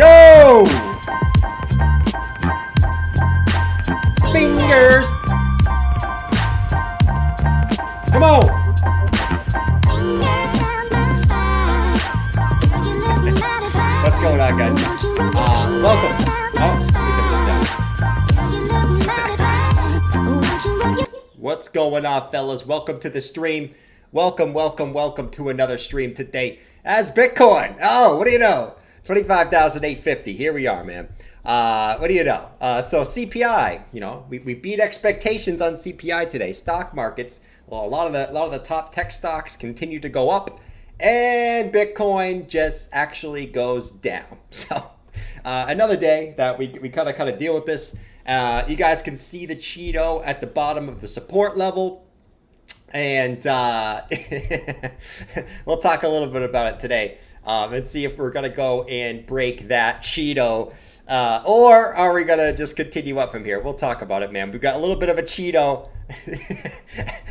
Yo! Fingers! Come on! What's going on, guys? Welcome. Oh, let me put this down. What's going on, fellas? Welcome to the stream. Welcome to another stream today. As Bitcoin. Oh, what do you know? 25,850. Here we are, man. What do you know? So CPI, we beat expectations on CPI today. Stock markets, well, a lot of the top tech stocks continue to go up, and Bitcoin just actually goes down. So another day that we kind of deal with this. You guys can see the Cheeto at the bottom of the support level, and we'll talk a little bit about it today and see if we're gonna go and break that Cheeto. Or are we gonna just continue up from here? We'll talk about it, man. We've got a little bit of a Cheeto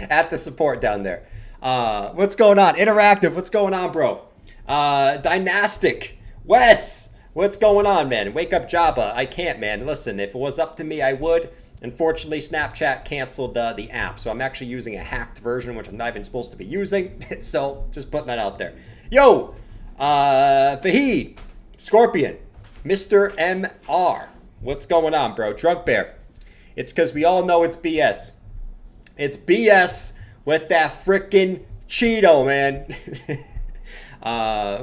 at the support down there. What's going on? Interactive, what's going on, bro? Dynastic, Wes, what's going on, man? Wake up, Jabba. I can't, man. Listen, if it was up to me, I would. Unfortunately, Snapchat canceled the app, so I'm actually using a hacked version, which I'm not even supposed to be using. So just putting that out there. Yo, Fahid, Scorpion, Mr. MR, what's going on, bro? Drug Bear. It's because we all know it's BS. It's BS with that freaking Cheeto, man.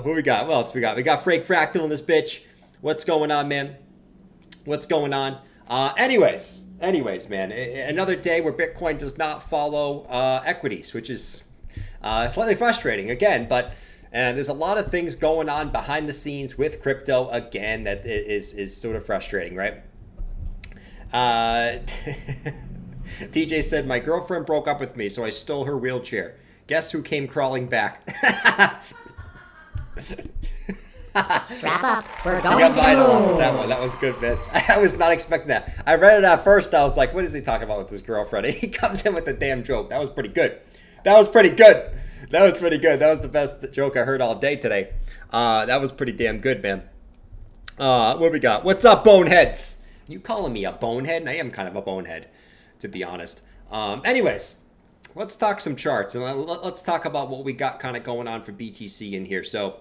Who we got? What else we got? We got Frank Fractal in this bitch. What's going on, man? What's going on? Anyways, man, another day where Bitcoin does not follow equities, which is slightly frustrating again, but there's a lot of things going on behind the scenes with crypto again that is sort of frustrating, right? TJ said, my girlfriend broke up with me, so I stole her wheelchair. Guess who came crawling back? Strap up, we're going to the moon. That was good, man. I was not expecting that. I read it at first, I was like, what is he talking about with his girlfriend? He comes in with a damn joke. That was pretty good. That was the best joke I heard all day today. That was pretty damn good, man. What do we got? What's up, boneheads? You calling me a bonehead? I am kind of a bonehead, to be honest. Anyways, let's talk some charts, and let's talk about what we got kind of going on for BTC in here. So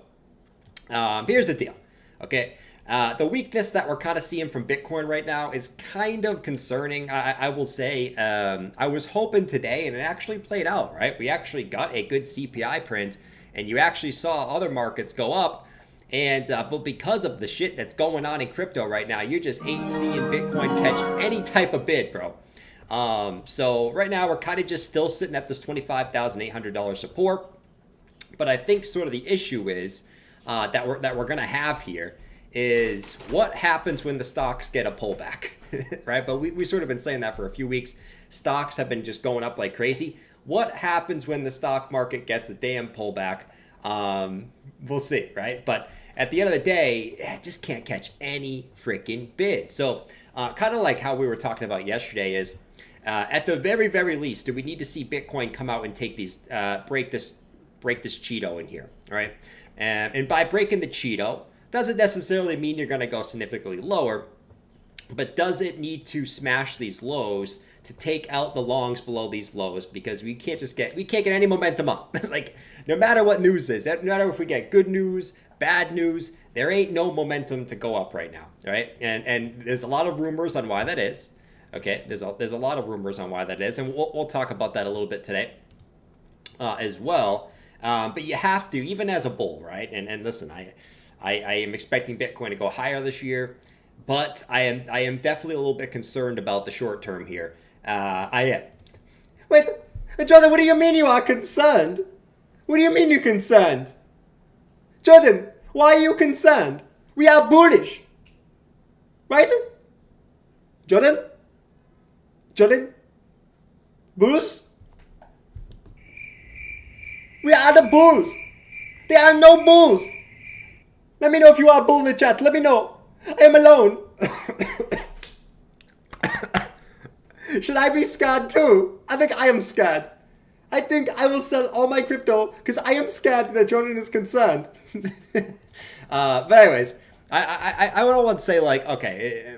here's the deal, okay? The weakness that we're kind of seeing from Bitcoin right now is kind of concerning. I will say, I was hoping today, and it actually played out, right? We actually got a good CPI print, and you actually saw other markets go up, and but because of the shit that's going on in crypto right now, you just ain't seeing Bitcoin catch any type of bid, bro. So right now we're kind of just still sitting at this $25,800 support, but I think sort of the issue is that we're gonna have here is what happens when the stocks get a pullback, right? But we sort of been saying that for a few weeks. Stocks have been just going up like crazy. What happens when the stock market gets a damn pullback? We'll see, right? But at the end of the day, it just can't catch any freaking bid. So kind of like how we were talking about yesterday is at the very, very least, do we need to see Bitcoin come out and take these, break this Cheeto in here, right? And by breaking the Cheeto, doesn't necessarily mean you're going to go significantly lower, but does it need to smash these lows to take out the longs below these lows? Because we can't get any momentum up. Like, no matter what news is, no matter if we get good news, bad news, there ain't no momentum to go up right now, right? And there's a lot of rumors on why that is. Okay, there's a lot of rumors on why that is, and we'll talk about that a little bit today as well. But you have to, even as a bull, right? And listen, I am expecting Bitcoin to go higher this year, but I am definitely a little bit concerned about the short term here. I am. Wait, Jordan, what do you mean you are concerned? What do you mean you're concerned? Jordan, why are you concerned? We are bullish. Right? Jordan? Bulls? We are the bulls. There are no bulls. Let me know if you are a bull in the chat. Let me know. I am alone. Should I be scared too? I think I am scared. I think I will sell all my crypto because I am scared that Jordan is concerned. But anyways, I would want to say, like, okay,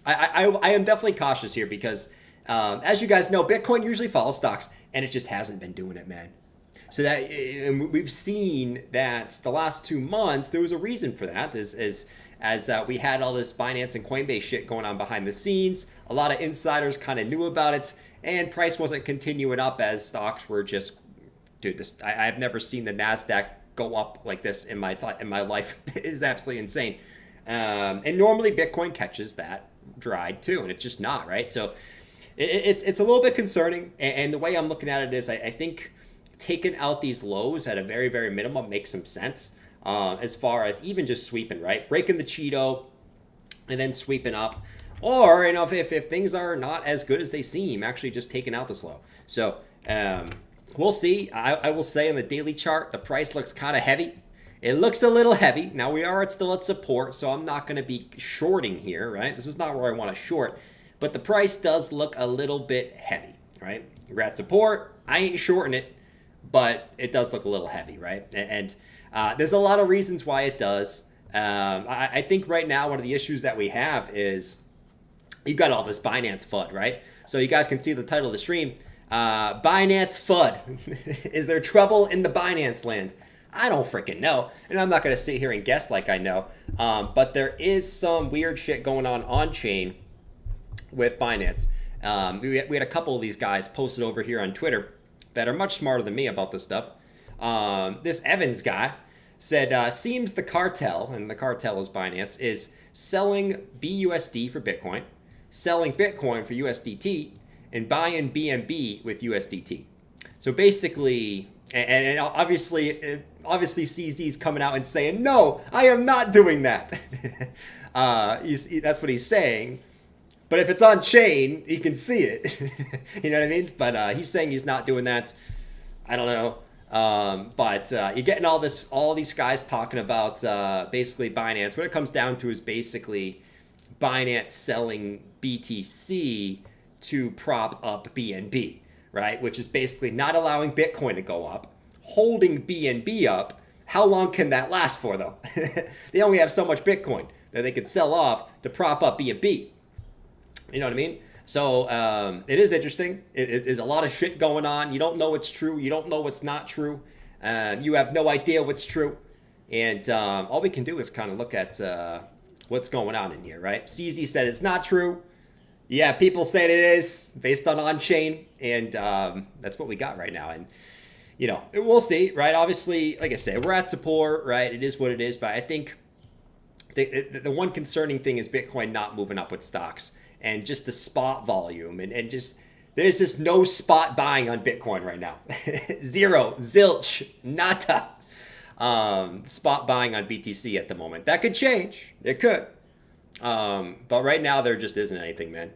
I am definitely cautious here because as you guys know, Bitcoin usually follows stocks, and it just hasn't been doing it, man. So that, and we've seen that the last 2 months, there was a reason for that, as we had all this Binance and Coinbase shit going on behind the scenes. A lot of insiders kind of knew about it, and price wasn't continuing up as stocks were just, dude, I've never seen the NASDAQ go up like this in my life. It is absolutely insane. And normally Bitcoin catches that dried too, and it's just not, right? So it's a little bit concerning. And the way I'm looking at it is I think taking out these lows at a very, very minimum makes some sense, as far as even just sweeping, right? Breaking the Cheeto and then sweeping up. Or, if things are not as good as they seem, actually just taking out this low. So we'll see. I will say on the daily chart, the price looks kind of heavy. It looks a little heavy. Now we are still at support, so I'm not going to be shorting here, right? This is not where I want to short, but the price does look a little bit heavy, right? We're at support. I ain't shorting it, but it does look a little heavy, right? And there's a lot of reasons why it does. I think right now one of the issues that we have is you've got all this Binance FUD, right? So you guys can see the title of the stream, Binance FUD. Is there trouble in the Binance land? I don't freaking know. And I'm not going to sit here and guess like I know. But there is some weird shit going on chain with Binance. We had a couple of these guys posted over here on Twitter that are much smarter than me about this stuff. This Evans guy said, seems the cartel, and the cartel is Binance, is selling BUSD for Bitcoin, selling Bitcoin for USDT, and buying BNB with USDT. So basically, and obviously CZ's coming out and saying, no, I am not doing that. That's what he's saying. But if it's on chain, you can see it. You know what I mean? But he's saying he's not doing that. I don't know. But you're getting all these guys talking about basically Binance. What it comes down to is basically Binance selling BTC to prop up BNB, right? Which is basically not allowing Bitcoin to go up, holding BNB up. How long can that last for, though? They only have so much Bitcoin that they could sell off to prop up BNB. You know what I mean? So it is interesting. There's a lot of shit going on. You don't know what's true. You don't know what's not true. You have no idea what's true. And all we can do is kind of look at what's going on in here, right? CZ said it's not true. Yeah, people say it is based on chain. And that's what we got right now. And, we'll see, right? Obviously, like I said, we're at support, right? It is what it is. But I think the one concerning thing is Bitcoin not moving up with stocks. And just the spot volume and just there's just no spot buying on Bitcoin right now. Zero, zilch, nada. Spot buying on BTC at the moment. That could change. It could. But right now there just isn't anything, man.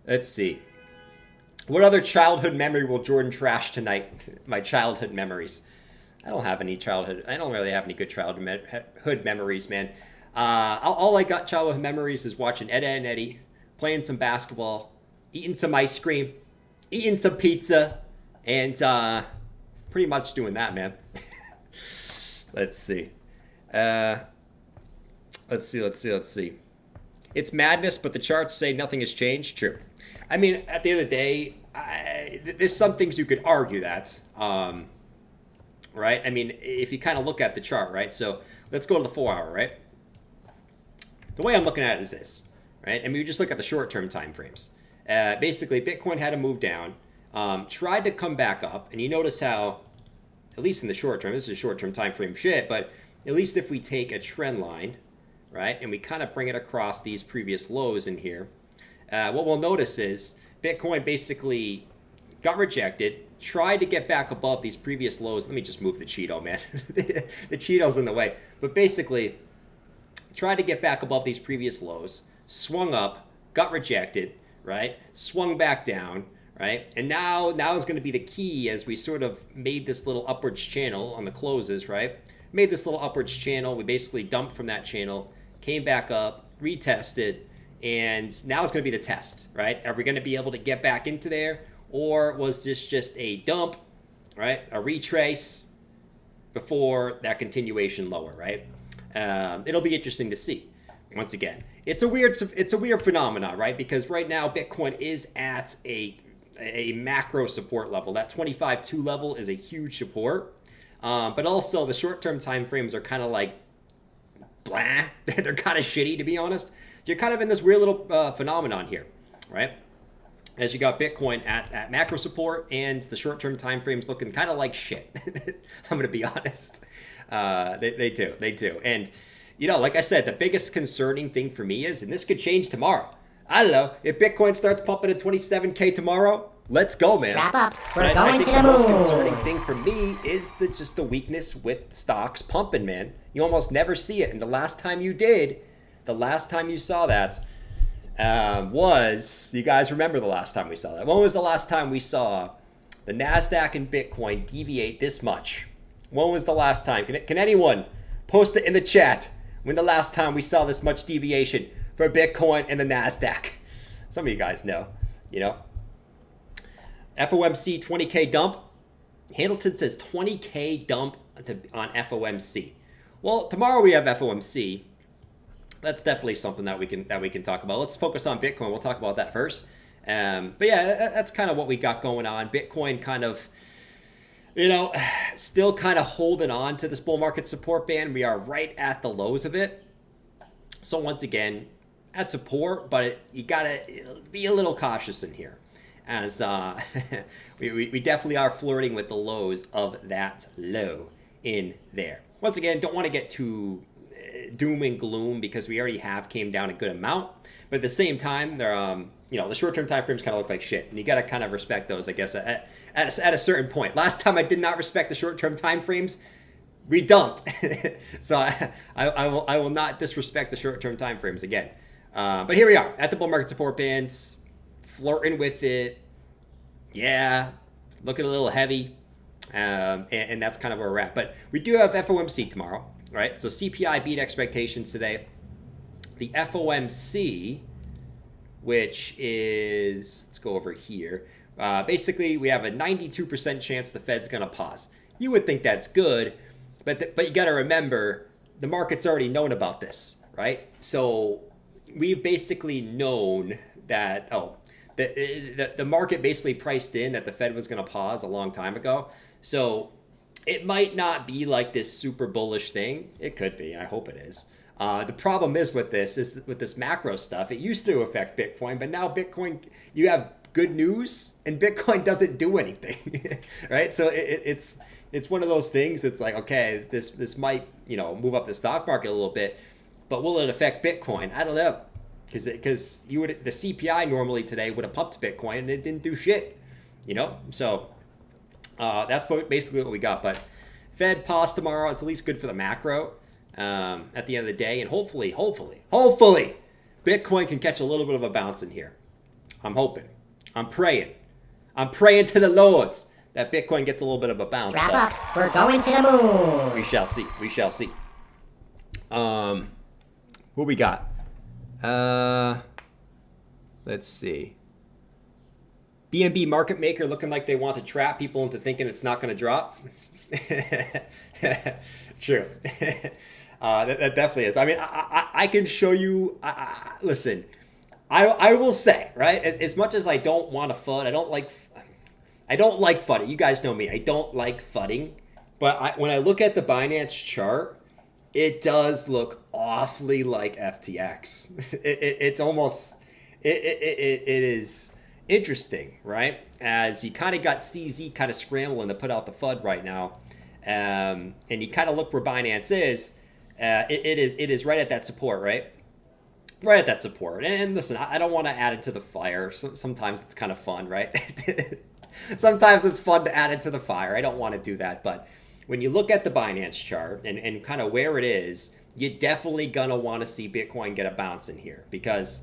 Let's see. What other childhood memory will Jordan trash tonight? My childhood memories. I don't have any childhood. I don't really have any good childhood memories, man. All I got childhood memories is watching Ed, Edd and Eddy, playing some basketball, eating some ice cream, eating some pizza, and pretty much doing that, man. Let's see. Let's see. It's madness, but the charts say nothing has changed. True. I mean, at the end of the day, there's some things you could argue that, right? I mean, if you kind of look at the chart, right? So let's go to the 4 hour, right? The way I'm looking at it is this. Right? I mean, we just look at the short-term time frames. Basically, Bitcoin had to move down, tried to come back up, and you notice how, at least in the short term, this is short-term time frame shit, but at least if we take a trend line, right, and we kind of bring it across these previous lows in here, what we'll notice is Bitcoin basically got rejected, tried to get back above these previous lows. Let me just move the Cheeto, man. The Cheeto's in the way. But basically, tried to get back above these previous lows, swung up, got rejected, right? Swung back down, right? And now is going to be the key as we sort of made this little upwards channel on the closes, right? Made this little upwards channel. We basically dumped from that channel, came back up, retested, and now it's going to be the test, right? Are we going to be able to get back into there, or was this just a dump, right? A retrace before that continuation lower, right? It'll be interesting to see. Once again, it's a weird phenomenon, right? Because right now Bitcoin is at a macro support level. That 25.2 level is a huge support, but also the short-term time frames are kind of like blah. They're kind of shitty, to be honest. So you're kind of in this weird little phenomenon here, right? as you got Bitcoin at macro support and the short-term time frames looking kind of like shit. I'm going to be honest. They do. And, like I said, the biggest concerning thing for me is, and this could change tomorrow. I don't know, if Bitcoin starts pumping at 27K tomorrow, let's go, man. Strap up. We're I going think to the the most moon. concerning thing for me is just the weakness with stocks pumping, man. You almost never see it. And the last time you saw that, was, you guys remember the last time we saw that? When was the last time we saw the NASDAQ and Bitcoin deviate this much? When was the last time? Can anyone post it in the chat when the last time we saw this much deviation for Bitcoin and the NASDAQ? Some of you guys know, FOMC 20K dump. Hamilton says 20K dump on FOMC. Well, tomorrow we have FOMC. That's definitely something that we can talk about. Let's focus on Bitcoin. We'll talk about that first. But yeah, that's kind of what we got going on. Bitcoin kind of, still kind of holding on to this bull market support band. We are right at the lows of it. So once again, at support, but you gotta be a little cautious in here, as we definitely are flirting with the lows of that low in there. Once again, don't want to get too doom and gloom because we already came down a good amount, but at the same time, they're the short-term time frames kind of look like shit, and you got to kind of respect those, I guess, at a certain point. Last time I did not respect the short-term time frames, we dumped. So I will not disrespect the short-term time frames again. But here we are at the bull market support bands, flirting with it. Yeah, looking a little heavy, and that's kind of where we're at. But we do have FOMC tomorrow. Right, so CPI beat expectations today. The FOMC, which is, let's go over here. Basically, we have a 92% chance the Fed's going to pause. You would think that's good, but you got to remember, the market's already known about this, right? So we've basically known that, the market basically priced in that the Fed was going to pause a long time ago. So it might not be like this super bullish thing. It could be. I hope it is. The problem is with this macro stuff. It used to affect Bitcoin, but now Bitcoin, you have good news, and Bitcoin doesn't do anything, right? So it's one of those things. It's like, okay, this might move up the stock market a little bit, but will it affect Bitcoin? I don't know, because the CPI normally today would have pumped Bitcoin and it didn't do shit, So. That's basically what we got. But Fed pause tomorrow. It's at least good for the macro at the end of the day. And hopefully, Bitcoin can catch a little bit of a bounce in here. I'm hoping. I'm praying to the Lords that Bitcoin gets a little bit of a bounce. Strap up. We're going to the moon. We shall see. What we got? Let's see. BNB market maker looking like they want to trap people into thinking it's not going to drop. True. That definitely is. I mean, I can show you. Listen, I will say, right, as much as I don't want to FUD, I don't like FUDing. You guys know me. I don't like FUDing. But when I look at the Binance chart, it does look awfully like FTX. It's almost, it is interesting, right? As you kind of got CZ kind of scrambling to put out the FUD right now, and you kind of look where Binance is. It is right at that support, right? Right at that support. And listen, I don't want to add it to the fire. Sometimes it's kind of fun, right? Sometimes it's fun to add it to the fire. I don't want to do that. But when you look at the Binance chart and kind of where it is, you're definitely going to want to see Bitcoin get a bounce in here because,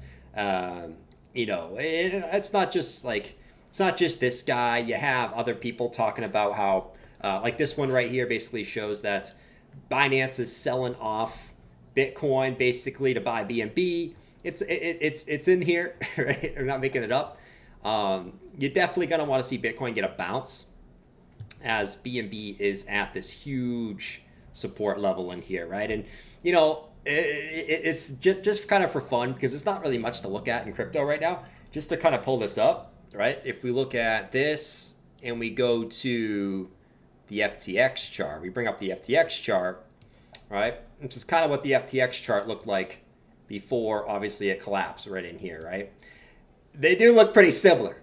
it's not just this guy. You have other people talking about how, like this one right here basically shows that Binance is selling off Bitcoin basically to buy BNB. It's in here, right? I'm not making it up. You're definitely going to want to see Bitcoin get a bounce as BNB is at this huge support level in here, right? And, it's just kind of for fun because there's not really much to look at in crypto right now. Just to kind of pull this up, right? If we look at this and we go to the FTX chart, we bring up the FTX chart, right? Which is kind of what the FTX chart looked like before, obviously, it collapsed right in here, right? They do look pretty similar.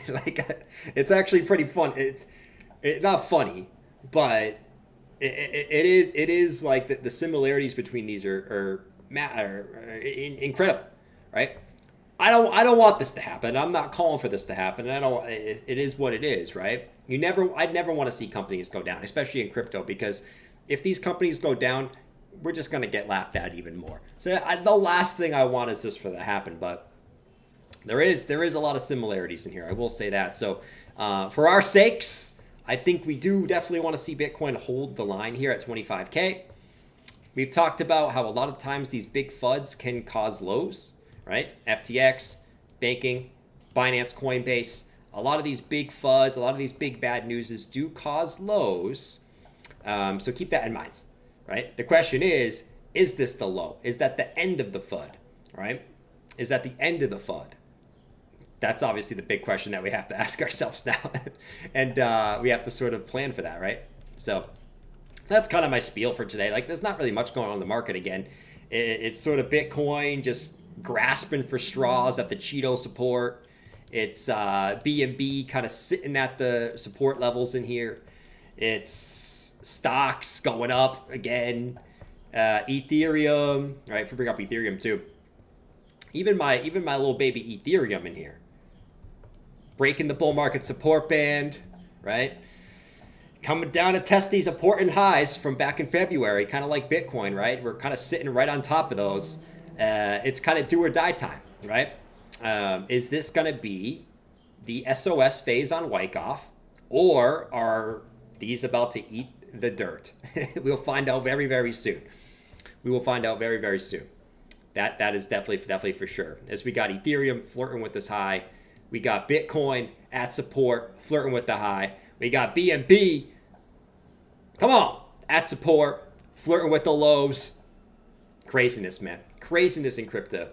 Like, it's actually pretty fun. It's not funny, but it is like the similarities between these are incredible, right? I don't want this to happen. I'm not calling for this to happen. I don't. It is what it is, right? I'd never want to see companies go down, especially in crypto, because if these companies go down, we're just gonna get laughed at even more. So the last thing I want is just for that to happen, but there is a lot of similarities in here. I will say that. So for our sakes, I think we do definitely want to see Bitcoin hold the line here at 25K. We've talked about how a lot of times these big FUDs can cause lows, right? FTX, banking, Binance, Coinbase. A lot of these big FUDs, a lot of these big bad newses do cause lows. So keep that in mind, right? The question is this the low? Is that the end of the FUD, right? Is that the end of the FUD? That's obviously the big question that we have to ask ourselves now. And we have to sort of plan for that, right? So that's kind of my spiel for today. Like, there's not really much going on in the market again. It's sort of Bitcoin just grasping for straws at the Cheeto support. It's BNB kind of sitting at the support levels in here. It's stocks going up again. Ethereum, right? If we bring up Ethereum too. Even my little baby Ethereum in here. Breaking the bull market support band, right? Coming down to test these important highs from back in February, kind of like Bitcoin, right? We're kind of sitting right on top of those. It's kind of do or die time, right? Is this going to be the SOS phase on Wyckoff, or are these about to eat the dirt? We'll find out very, very soon. We will find out very, very soon. That is definitely for sure. As we got Ethereum flirting with this high, we got Bitcoin at support flirting with the high. We got BNB, come on, at support flirting with the lows. Craziness, man. Craziness in crypto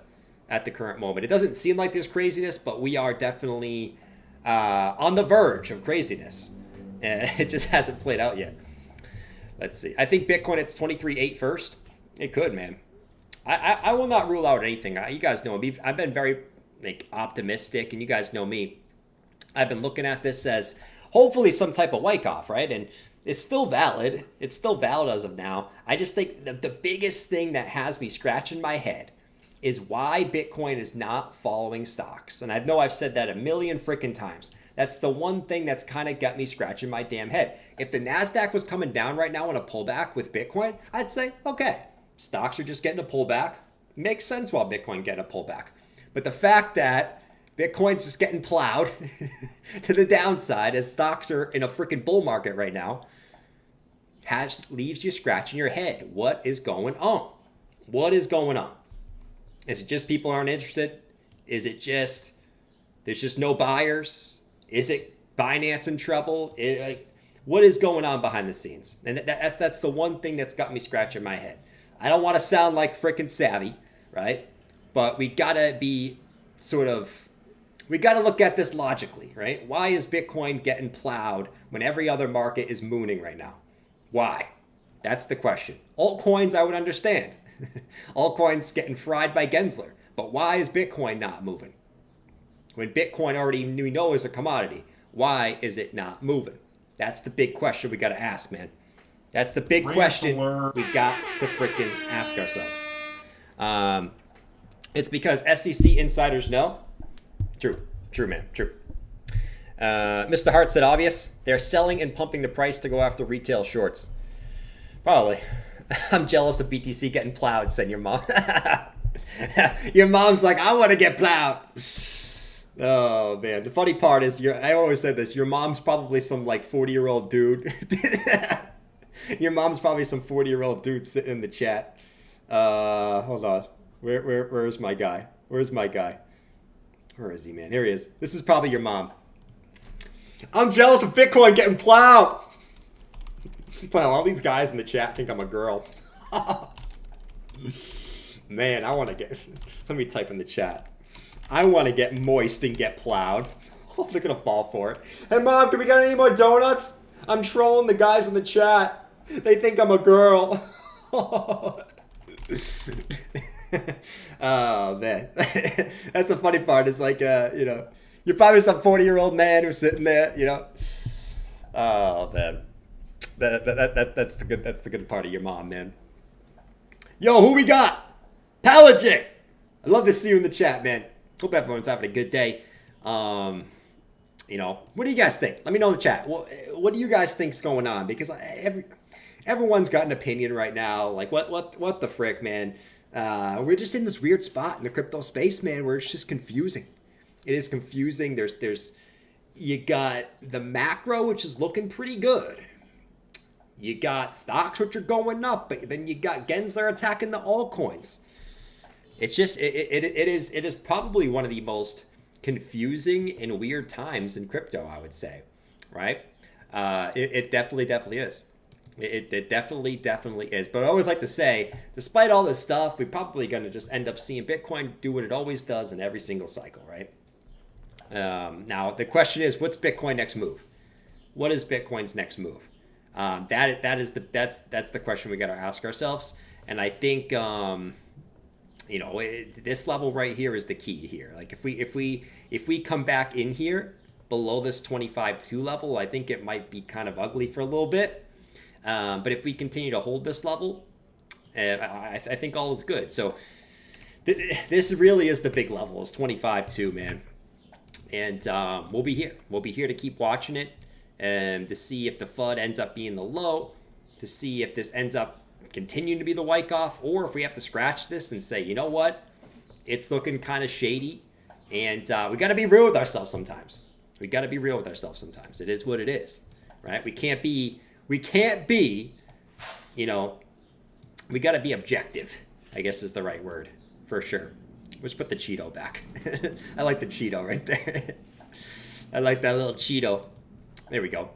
at the current moment. It doesn't seem like there's craziness, but we are definitely on the verge of craziness. It just hasn't played out yet. Let's see. I think Bitcoin at 23.8 first. It could, man. I will not rule out anything. You guys know me. I've been very optimistic, and you guys know me. I've been looking at this as hopefully some type of Wyckoff, right? And it's still valid. It's still valid as of now. I just think the biggest thing that has me scratching my head is why Bitcoin is not following stocks. And I know I've said that a million freaking times. That's the one thing that's kind of got me scratching my damn head. If the NASDAQ was coming down right now on a pullback with Bitcoin, I'd say, okay, stocks are just getting a pullback. Makes sense while Bitcoin getting a pullback. But the fact that Bitcoin's just getting plowed to the downside as stocks are in a freaking bull market right now leaves you scratching your head. What is going on? What is going on? Is it just people aren't interested? Is it just there's just no buyers? Is it Binance in trouble? What is going on behind the scenes? And that's the one thing that's got me scratching my head. I don't want to sound like freaking savvy, right? But we gotta look at this logically, right? Why is Bitcoin getting plowed when every other market is mooning right now? Why? That's the question. Altcoins, I would understand. Altcoins getting fried by Gensler. But why is Bitcoin not moving? When Bitcoin already we know is a commodity, why is it not moving? That's the big question we got to ask, man. That's the big question we got to freaking ask ourselves. It's because SEC insiders know. True, man, true. Mr. Hart said obvious. They're selling and pumping the price to go after retail shorts. Probably. I'm jealous of BTC getting plowed, said your mom. Your mom's like, I want to get plowed. Oh, man. The funny part is, I always said this, your mom's probably some 40-year-old dude. Your mom's probably some 40-year-old dude sitting in the chat. Hold on. Where's my guy? Where's my guy? Where is he, man? Here he is. This is probably your mom. I'm jealous of Bitcoin getting plowed. Wow, all these guys in the chat think I'm a girl. Man, I want to get... Let me type in the chat. I want to get moist and get plowed. They're going to fall for it. Hey, Mom, can we get any more donuts? I'm trolling the guys in the chat. They think I'm a girl. Oh man, that's the funny part. Is like, you're probably some 40-year-old man who's sitting there, Oh man, that's the good part of your mom, man. Yo, who we got? Pelagic. I love to see you in the chat, man. Hope everyone's having a good day. What do you guys think? Let me know in the chat. What do you guys think's going on? Because everyone's got an opinion right now. Like, what the frick, man? We're just in this weird spot in the crypto space, man, where it's just confusing. It is confusing. You got the macro, which is looking pretty good. You got stocks which are going up, but then you got Gensler attacking the altcoins. It's just it is probably one of the most confusing and weird times in crypto, I would say, right? It definitely is. It definitely is. But I always like to say, despite all this stuff, we're probably going to just end up seeing Bitcoin do what it always does in every single cycle, right? Now the question is, what's Bitcoin next move? What is Bitcoin's next move? That's the question we got to ask ourselves. And I think this level right here is the key here. Like if we come back in here below this 25.2 level, I think it might be kind of ugly for a little bit. But if we continue to hold this level, I think all is good. So this really is the big level. It's 25.2, man. And we'll be here. We'll be here to keep watching it and to see if the FUD ends up being the low, to see if this ends up continuing to be the Wyckoff, or if we have to scratch this and say, you know what, it's looking kind of shady, and we got to be real with ourselves sometimes. It is what it is, right? We can't be, we got to be objective, I guess is the right word, for sure. Let's put the Cheeto back. I like the Cheeto right there. I like that little Cheeto. There we go.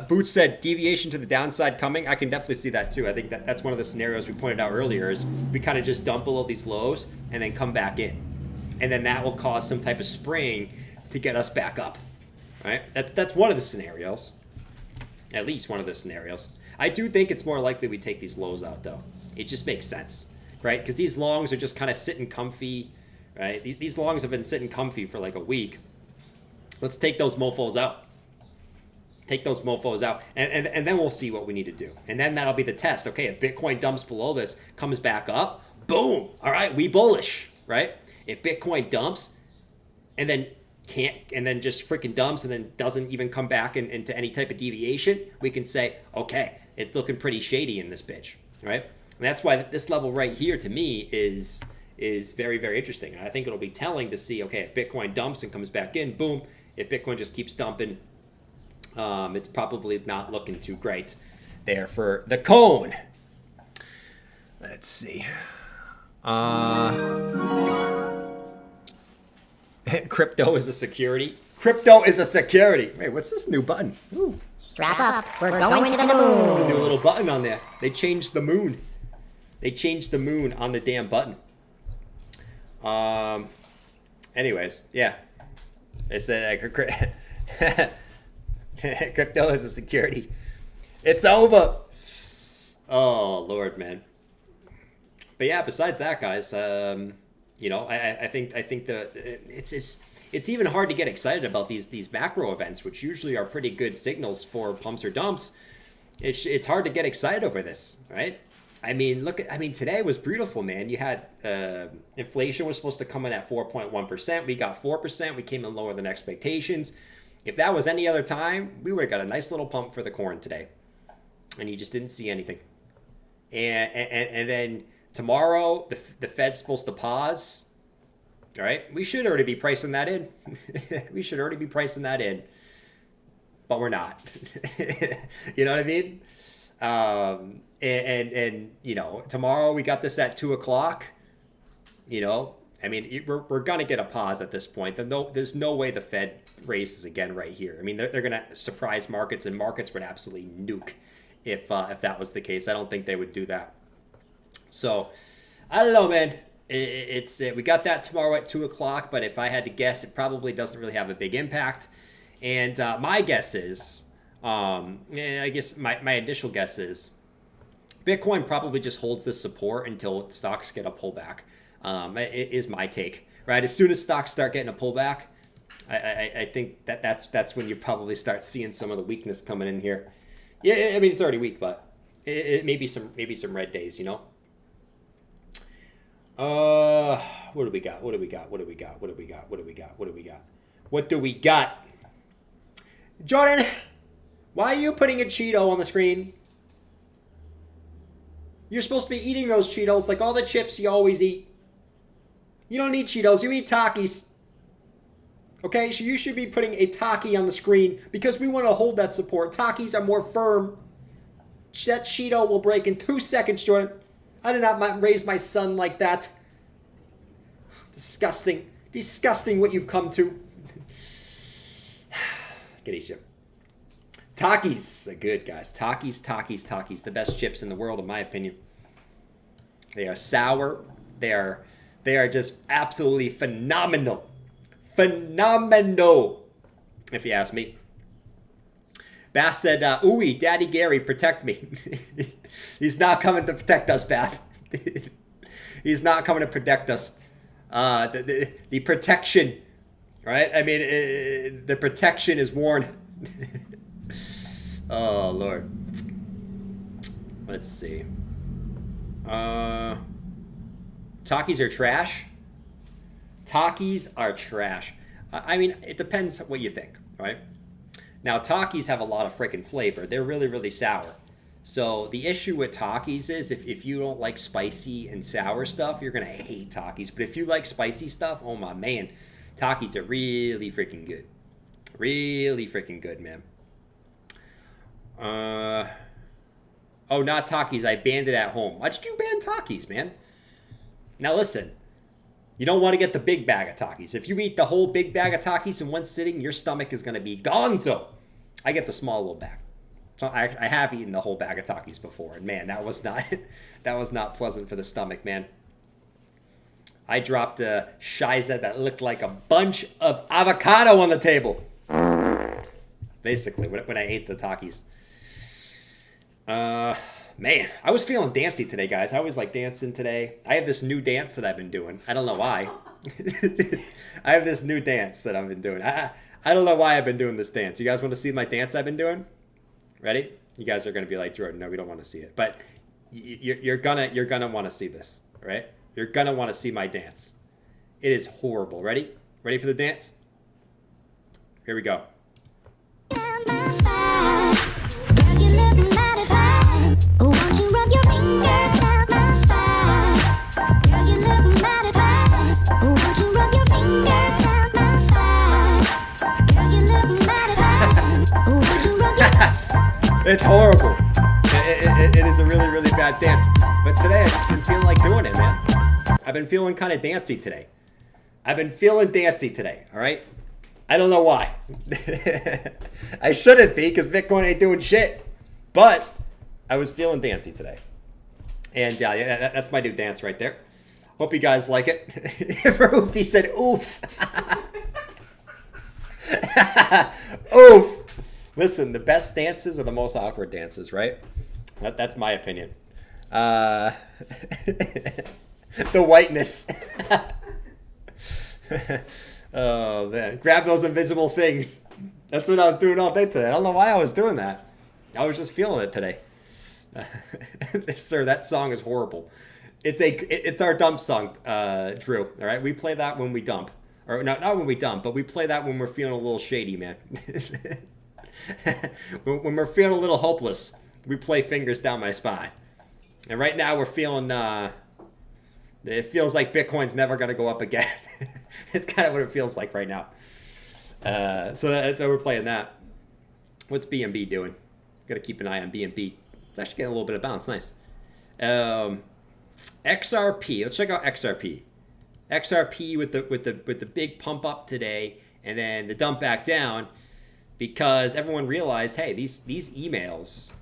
Boots said deviation to the downside coming. I can definitely see that too. I think that's one of the scenarios we pointed out earlier is we kind of just dump below these lows and then come back in. And then that will cause some type of spring to get us back up. Right? That's one of the scenarios. At least one of the scenarios. I do think it's more likely we take these lows out though. It just makes sense. Right? Because these longs are just kind of sitting comfy. Right? These longs have been sitting comfy for like a week. Let's take those mofos out. Take those mofos out, and then we'll see what we need to do. And then that'll be the test. Okay, if Bitcoin dumps below this, comes back up, boom. All right, we bullish, right? If Bitcoin dumps and then just freaking dumps and then doesn't even come back into any type of deviation, we can say, okay, it's looking pretty shady in this bitch, right? And that's why this level right here to me is very, very interesting. And I think it'll be telling to see, okay, if Bitcoin dumps and comes back in, boom. If Bitcoin just keeps dumping, it's probably not looking too great there for the cone. Let's see. Crypto is a security. Crypto is a security. Wait, what's this new button? Ooh, strap up. We're going to the moon. A new little button on there. They changed the moon. They changed the moon on the damn button. Anyways, yeah. They said crypto is a security. It's over. Oh Lord, man. But yeah, besides that, guys, I think it's even hard to get excited about these macro events, which usually are pretty good signals for pumps or dumps. It's hard to get excited over this, right? I mean, today was beautiful, man. You had inflation was supposed to come in at 4.1%. We got 4%. We came in lower than expectations. If that was any other time, we would have got a nice little pump for the corn today. And you just didn't see anything. And then tomorrow, the Fed's supposed to pause. All right? We should already be pricing that in. But we're not. You know what I mean? And tomorrow we got this at 2:00. We're gonna get a pause at this point. There's no way the Fed raises again right here. I mean, they're gonna surprise markets, and markets would absolutely nuke if that was the case. I don't think they would do that. So I don't know, man. We got that tomorrow at 2:00. But if I had to guess, it probably doesn't really have a big impact. And my guess is, I guess my initial guess is, Bitcoin probably just holds this support until stocks get a pullback. It is my take, right? As soon as stocks start getting a pullback, I think that's when you probably start seeing some of the weakness coming in here. Yeah, I mean it's already weak, but it maybe some red days, you know. What do we got? What do we got? What do we got? What do we got? What do we got? What do we got? What do we got? Jordan, why are you putting a Cheeto on the screen? You're supposed to be eating those Cheetos like all the chips you always eat. You don't eat Cheetos, you eat Takis. Okay, so you should be putting a Taki on the screen because we want to hold that support. Takis are more firm. That Cheeto will break in 2 seconds, Jordan. I did not raise my son like that. Disgusting. Disgusting what you've come to. Get easier. Takis are good, guys. Takis. The best chips in the world, in my opinion. They are sour. They are just absolutely phenomenal. Phenomenal, if you ask me. Bath said, ooey, Daddy Gary, protect me. He's not coming to protect us, Bath. He's not coming to protect us. The protection, right? I mean, the protection is worn. Oh, Lord. Let's see. Takis are trash. Takis are trash. I mean, it depends what you think, right? Now, Takis have a lot of freaking flavor. They're really, really sour. So the issue with Takis is if you don't like spicy and sour stuff, you're going to hate Takis. But if you like spicy stuff, oh my man, Takis are really freaking good. Really freaking good, man. Oh, not Takis. I banned it at home. Why did you ban Takis, man? Now listen. You don't want to get the big bag of Takis. If you eat the whole big bag of Takis in one sitting, your stomach is going to be gonzo. I get the small little bag. So I have eaten the whole bag of Takis before, and man, that was not pleasant for the stomach, man. I dropped a shiza that looked like a bunch of avocado on the table. Basically, when I ate the Takis. Man, I was feeling dancy today, guys. I was like dancing today. I have this new dance that I've been doing. I don't know why. I have this new dance that I've been doing. I don't know why I've been doing this dance. You guys want to see my dance I've been doing? Ready? You guys are going to be like, Jordan, no, we don't want to see it. But you're gonna want to see this, right? You're going to want to see my dance. It is horrible. Ready? Ready for the dance? Here we go. It's horrible. It is a really, really bad dance. But today I've just been feeling like doing it, man. I've been feeling kind of dancy today. I've been feeling dancy today, all right? I don't know why. I shouldn't be because Bitcoin ain't doing shit. But I was feeling dancy today. And yeah, that's my new dance right there. Hope you guys like it. He said, oof. Oof. Listen, the best dances are the most awkward dances, right? That's my opinion. The whiteness. Oh, man. Grab those invisible things. That's what I was doing all day today. I don't know why I was doing that. I was just feeling it today. Sir, that song is horrible. It's our dump song, Drew. All right, we play that when we dump, or not when we dump, but we play that when we're feeling a little shady, man. When we're feeling a little hopeless, we play Fingers Down My Spine. And right now we're feeling. It feels like Bitcoin's never gonna go up again. It's kind of what it feels like right now. So we're playing that. What's BNB doing? Got to keep an eye on BNB. It's actually getting a little bit of bounce. Nice. XRP. Let's check out XRP. XRP with the big pump up today, and then the dump back down because everyone realized, hey, these emails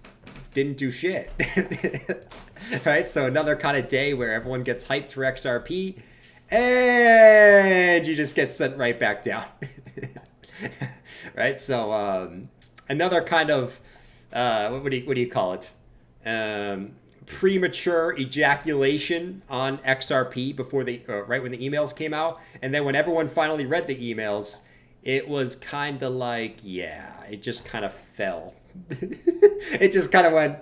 didn't do shit. Right? So another kind of day where everyone gets hyped for XRP, and you just get sent right back down. Right? So another kind of what do you call it? premature ejaculation on XRP before they right when the emails came out, and then when everyone finally read the emails, it was kind of like, yeah, it just kind of fell. It just kind of went.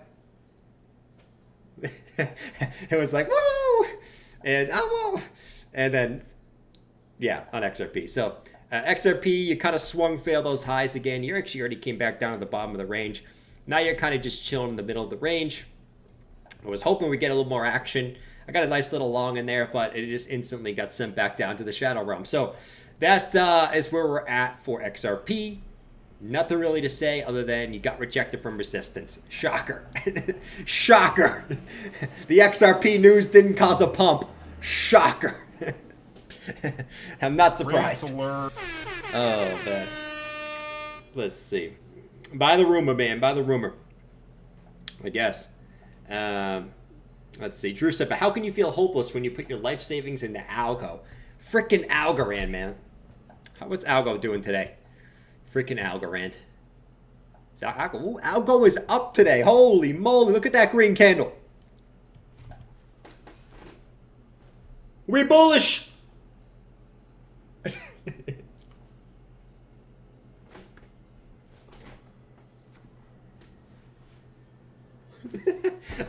It was like woo, and oh whoa, and then yeah, on XRP. So XRP, you kind of swung, failed those highs again. You actually already came back down to the bottom of the range. Now you're kind of just chilling in the middle of the range. I was hoping we'd get a little more action. I got a nice little long in there, but it just instantly got sent back down to the shadow realm. So that is where we're at for XRP. Nothing really to say other than you got rejected from resistance. Shocker. Shocker. The XRP news didn't cause a pump. Shocker. I'm not surprised. Oh, man. Let's see. Buy the rumor, man. Buy the rumor. I guess. Let's see. Drew said, but how can you feel hopeless when you put your life savings into Algo? Frickin' Algorand, man. What's Algo doing today? Frickin' Algorand. Algo is up today. Holy moly. Look at that green candle. We bullish.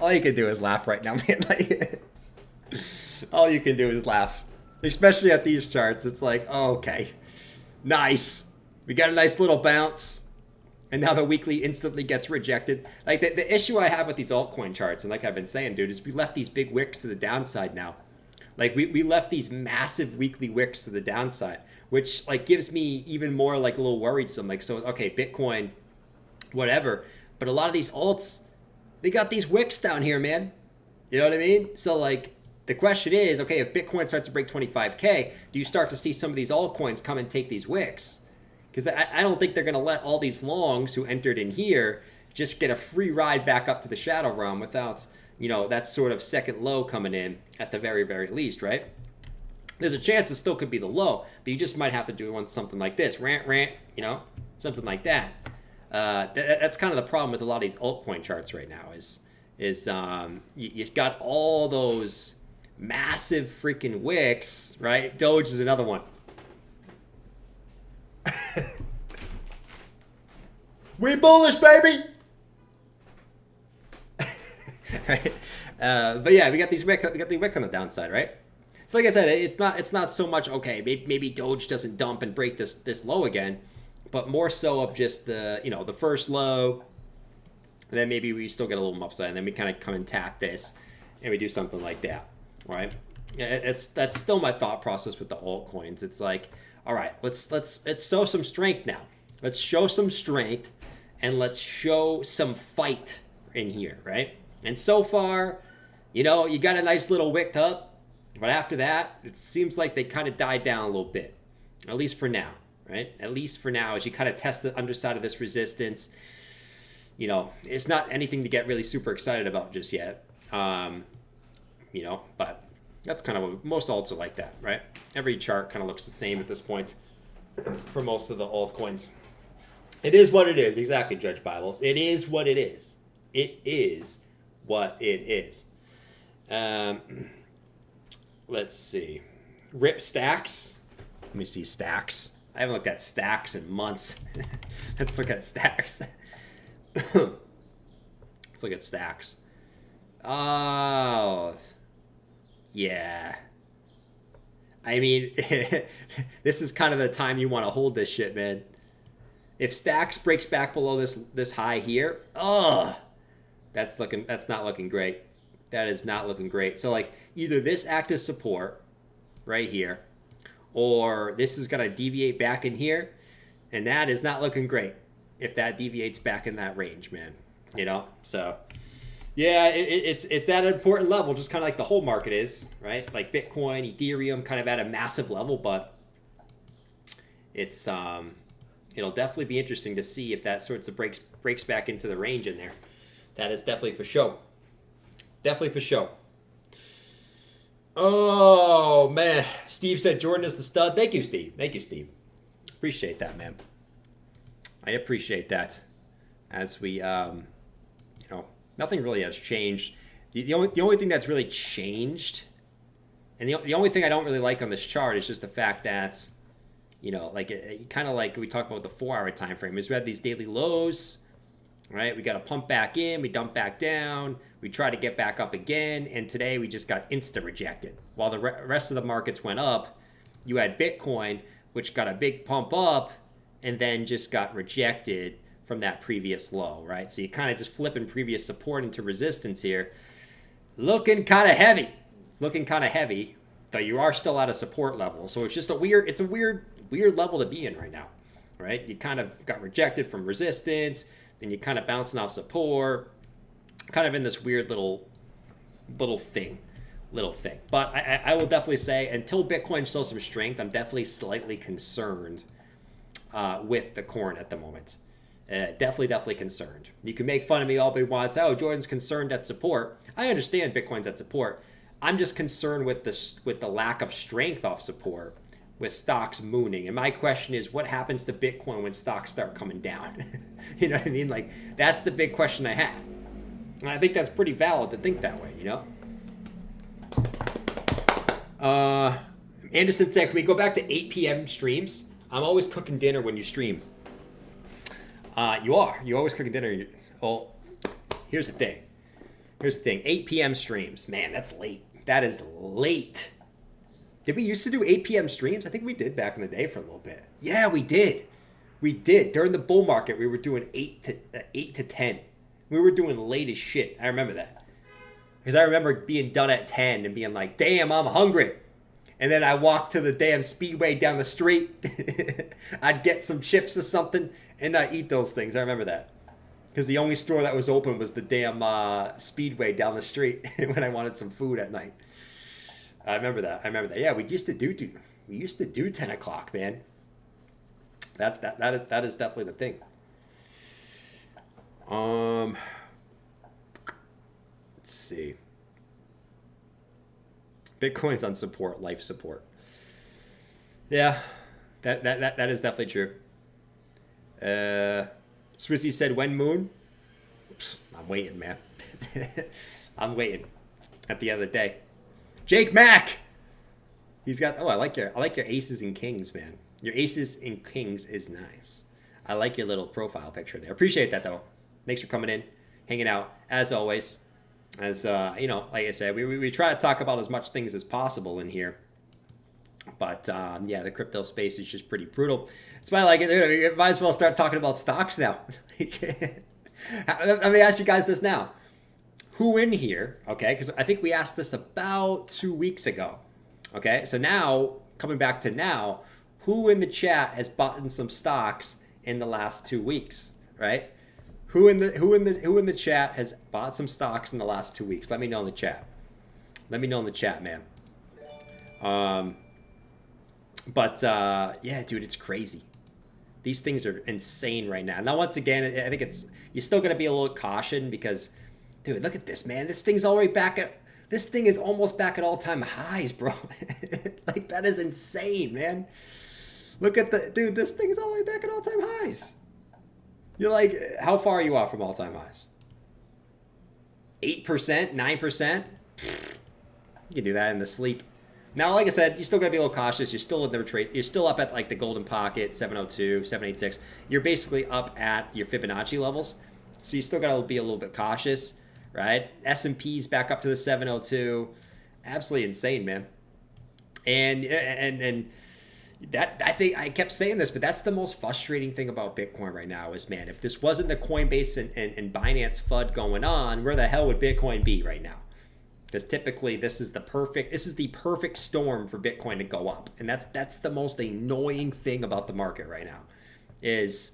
All you can do is laugh right now, man. Like, all you can do is laugh. Especially at these charts. It's like, oh, okay. Nice. We got a nice little bounce. And now the weekly instantly gets rejected. Like, the issue I have with these altcoin charts, and like I've been saying, dude, is we left these big wicks to the downside now. Like, we left these massive weekly wicks to the downside, which, like, gives me even more, like, a little worrisome. Like, so, okay, Bitcoin, whatever. But a lot of these alts, they got these wicks down here, man. You know what I mean? So, like, the question is, okay, if Bitcoin starts to break 25K, do you start to see some of these altcoins come and take these wicks? Because I don't think they're going to let all these longs who entered in here just get a free ride back up to the shadow realm without, you know, that sort of second low coming in at the very, very least, right? There's a chance it still could be the low, but you just might have to do something like this. Rant, you know, something like that. That's kind of the problem with a lot of these altcoin charts right now is you've got all those massive freaking wicks, right? Doge is another one. We bullish, baby. Right? But yeah, we got the wick on the downside, right? So like I said, it's not so much okay. Maybe Doge doesn't dump and break this low again, but more so of just the first low. And then maybe we still get a little upside, and then we kind of come and tap this, and we do something like that, right? That's still my thought process with the altcoins. It's like, all right, let's show some strength now. Let's show some strength, and let's show some fight in here, right? And so far, you got a nice little wick up, but after that, it seems like they kind of died down a little bit, at least for now, right? At least for now, as you kind of test the underside of this resistance. It's not anything to get really super excited about just yet. But that's kind of what most alts are like that, right? Every chart kind of looks the same at this point for most of the altcoins. It is what it is. Exactly, Judge Bibles. It is what it is. It is what it is. Let's see. Rip Stacks. Let me see Stacks. I haven't looked at Stacks in months. Let's look at Stacks. Let's look at Stacks. Oh, yeah. I mean, this is kind of the time you want to hold this shit, man. If Stacks breaks back below this high here, that's not looking great. That is not looking great. So like either this act as support right here, or this is gonna deviate back in here, and that is not looking great if that deviates back in that range, man. So yeah, it's at an important level, just kind of like the whole market is, right? Like Bitcoin, Ethereum, kind of at a massive level, but it's it'll definitely be interesting to see if that sorts of breaks back into the range in there. That is definitely for sure. Definitely for sure. Oh man, Steve said Jordan is the stud. Thank you, Steve. Appreciate that, man. I appreciate that. As we, nothing really has changed. The only thing that's really changed, and the only thing I don't really like on this chart is just the fact that, like kind of like we talked about the 4-hour time frame, is we had these daily lows, right? We got to pump back in, we dump back down, we try to get back up again, and today we just got insta rejected. While the rest of the markets went up, you had Bitcoin, which got a big pump up and then just got rejected from that previous low, right? So you kind of just flipping previous support into resistance here. Looking kind of heavy. It's looking kind of heavy, though you are still at a support level. So it's just a weird level to be in right now, right? You kind of got rejected from resistance, then you kind of bouncing off support, kind of in this weird little thing. But I will definitely say, until Bitcoin shows some strength, I'm definitely slightly concerned with the corn at the moment. Definitely concerned. You can make fun of me all you want. Say, oh, Jordan's concerned at support. I understand Bitcoin's at support. I'm just concerned with the lack of strength off support, with stocks mooning. And my question is, what happens to Bitcoin when stocks start coming down? You know what I mean? Like, that's the big question I have. And I think that's pretty valid to think that way, Anderson said, can we go back to 8 p.m. streams? I'm always cooking dinner when you stream. You are. You're always cooking dinner. Well, here's the thing. 8 p.m. streams. Man, that's late. That is late. Did we used to do 8 p.m. streams? I think we did back in the day for a little bit. Yeah, we did. During the bull market, we were doing 8 to 10. We were doing late as shit. I remember that. Because I remember being done at 10 and being like, damn, I'm hungry. And then I walked to the damn Speedway down the street. I'd get some chips or something, and I'd eat those things. I remember that. Because the only store that was open was the damn Speedway down the street when I wanted some food at night. I remember that. Yeah, we used to do 10 o'clock, man. That is definitely the thing. Let's see. Bitcoin's on support, life support. Yeah, that is definitely true. Swissy said, when moon? I'm waiting, man. I'm waiting. At the end of the day, Jake Mack. He's got. Oh, I like your aces and kings, man. Your aces and kings is nice. I like your little profile picture there. Appreciate that though. Thanks for coming in, hanging out as always. As like I said, we try to talk about as much things as possible in here. But yeah, the crypto space is just pretty brutal. That's why I like it. You might as well start talking about stocks now. Let me ask you guys this now. Who in here, okay, because I think we asked this about 2 weeks ago. Okay, so now, coming back to now, who in the chat has bought in some stocks in the last 2 weeks, right? Who in the chat has bought some stocks in the last 2 weeks? Let me know in the chat. Let me know in the chat, man. Yeah, dude, it's crazy. These things are insane right now. Now, once again, I think you're still gonna be a little caution because, dude, look at this, man. This thing's already this thing is almost back at all-time highs, bro. Like, that is insane, man. Look at dude, this thing's all the way back at all-time highs. You're like, how far are you off from all-time highs? 8%, 9%? You can do that in the sleep. Now, like I said, you're still gonna be a little cautious. You're still in the retreat. You're still up at like the golden pocket, 702, 786. You're basically up at your Fibonacci levels, so you still gotta be a little bit cautious, right? S&P's back up to the 702. Absolutely insane, man. And that, I think I kept saying this, but that's the most frustrating thing about Bitcoin right now is, man, if this wasn't the Coinbase and Binance FUD going on, where the hell would Bitcoin be right now? Because typically this is the perfect storm for Bitcoin to go up. And that's the most annoying thing about the market right now is,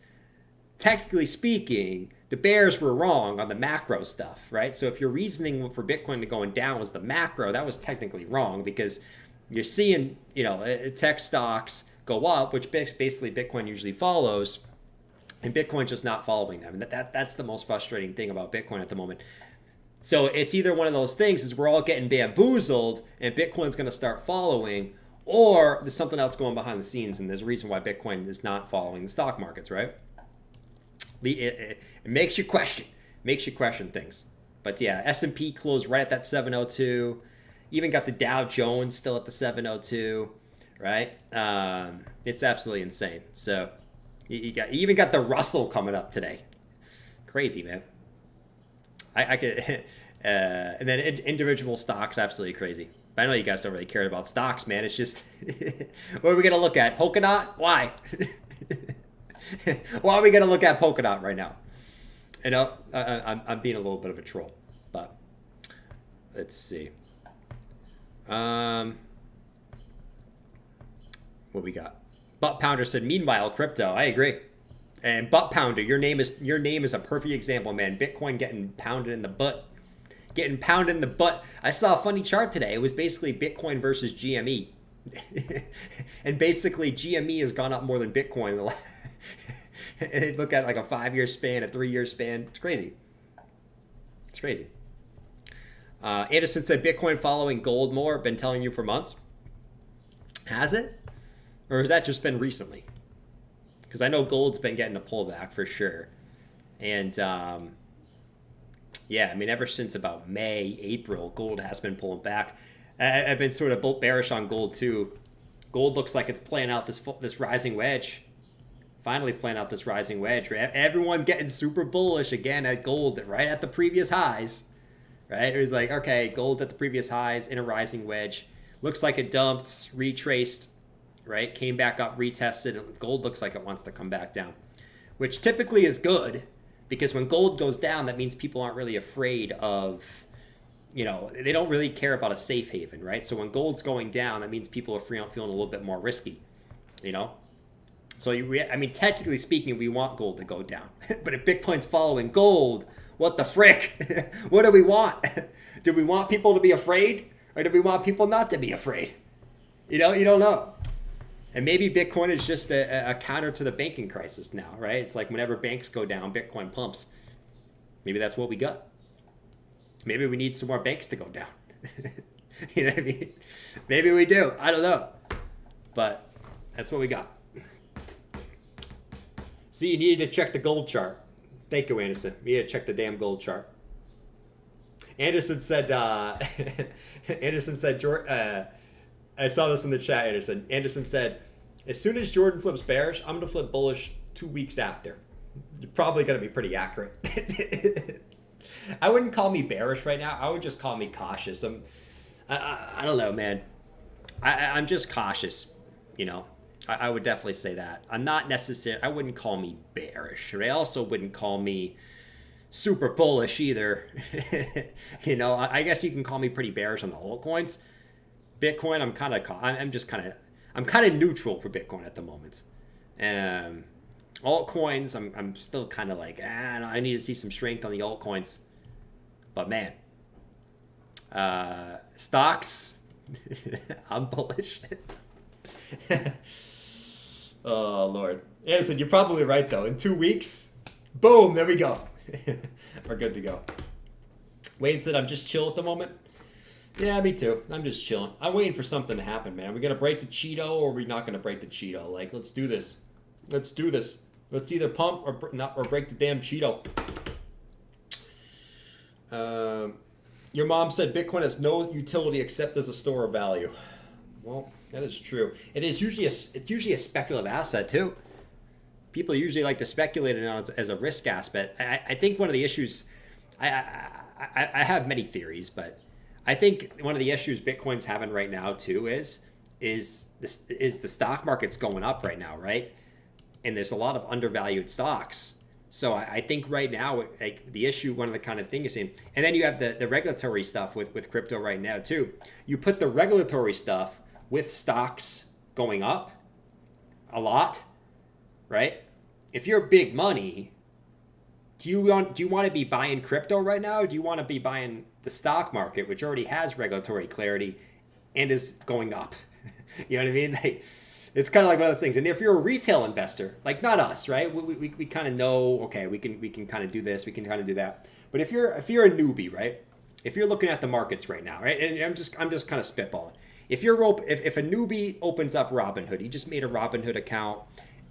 technically speaking, the bears were wrong on the macro stuff, right? So if your reasoning for Bitcoin to going down was the macro, that was technically wrong because you're seeing, tech stocks go up, which basically Bitcoin usually follows, and Bitcoin's just not following them. And that's the most frustrating thing about Bitcoin at the moment. So it's either one of those things is we're all getting bamboozled and Bitcoin's going to start following, or there's something else going behind the scenes and there's a reason why Bitcoin is not following the stock markets, right? It makes you question things. But yeah, S&P closed right at that 702. Even got the Dow Jones still at the 702, right? It's absolutely insane. So you even got the Russell coming up today. Crazy, man. I could, and then individual stocks, absolutely crazy. But I know you guys don't really care about stocks, man. It's just, what are we gonna look at? Polkadot? Why? Why are we gonna look at Polkadot right now? You know, I'm being a little bit of a troll, but let's see. What we got? Butt Pounder said, meanwhile, crypto. I agree. And Butt Pounder, your name is a perfect example, man. Bitcoin getting pounded in the butt. Getting pounded in the butt. I saw a funny chart today. It was basically Bitcoin versus GME. And basically GME has gone up more than Bitcoin. Look at like a 5-year span, a 3-year span. It's crazy. It's crazy. Anderson said Bitcoin following gold more. Been telling you for months. Has it? Or has that just been recently? Because I know gold's been getting a pullback for sure. And yeah, I mean, ever since about May, April, gold has been pulling back. I've been sort of bearish on gold too. Gold looks like it's playing out this rising wedge. Finally playing out this rising wedge. Right? Everyone getting super bullish again at gold right at the previous highs. Right? It was like, okay, gold at the previous highs in a rising wedge. Looks like it dumped, retraced, right? Came back up, retested. Gold looks like it wants to come back down, which typically is good because when gold goes down, that means people aren't really afraid of, you know, they don't really care about a safe haven, right? So when gold's going down, that means people are feeling a little bit more risky, you know? So, I mean, technically speaking, we want gold to go down. But if Bitcoin's following gold, what the frick? What do we want? Do we want people to be afraid? Or do we want people not to be afraid? You know, you don't know. And maybe Bitcoin is just a counter to the banking crisis now, right? It's like whenever banks go down, Bitcoin pumps. Maybe that's what we got. Maybe we need some more banks to go down. You know what I mean? Maybe we do. I don't know. But that's what we got. See, you needed to check the gold chart. Thank you, Anderson. You need to check the damn gold chart. Anderson said, I saw this in the chat, Anderson. Anderson said, as soon as Jordan flips bearish, I'm going to flip bullish 2 weeks after. You're probably going to be pretty accurate. I wouldn't call me bearish right now. I would just call me cautious. I don't know, man. I'm just cautious, you know. I would definitely say that. I'm not necessarily, I wouldn't call me bearish. But I also wouldn't call me super bullish either. You know, I guess you can call me pretty bearish on the altcoins. Bitcoin, I'm kind of neutral for Bitcoin at the moment. Altcoins, I'm still kind of like, I need to see some strength on the altcoins. But man, stocks, I'm bullish. Oh, Lord. Anderson, you're probably right, though. In 2 weeks, boom, there we go. We're good to go. Wayne said, I'm just chill at the moment. Yeah, me too. I'm just chilling. I'm waiting for something to happen, man. Are we going to break the Cheeto or are we not going to break the Cheeto? Like, let's do this. Let's do this. Let's either pump or break the damn Cheeto. Your mom said Bitcoin has no utility except as a store of value. Well, that is true. It's usually a speculative asset too. People usually like to speculate on it as a risk aspect. I think one of the issues, I have many theories, but I think one of the issues Bitcoin's having right now too is the stock market's going up right now, right? And there's a lot of undervalued stocks. So I think right now, like the issue, one of the kind of things, and then you have the regulatory stuff with crypto right now too. You put the regulatory stuff with stocks going up a lot, right? If you're big money, do you want to be buying crypto right now, or do you want to be buying the stock market, which already has regulatory clarity and is going up? You know what I mean? Like, it's kind of like one of those things. And if you're a retail investor, like not us, right? We kind of know, okay, we can kind of do this, we can kind of do that. But if you're a newbie, right? If you're looking at the markets right now, right? And I'm just kind of spitballing. If a newbie opens up Robinhood, he just made a Robinhood account,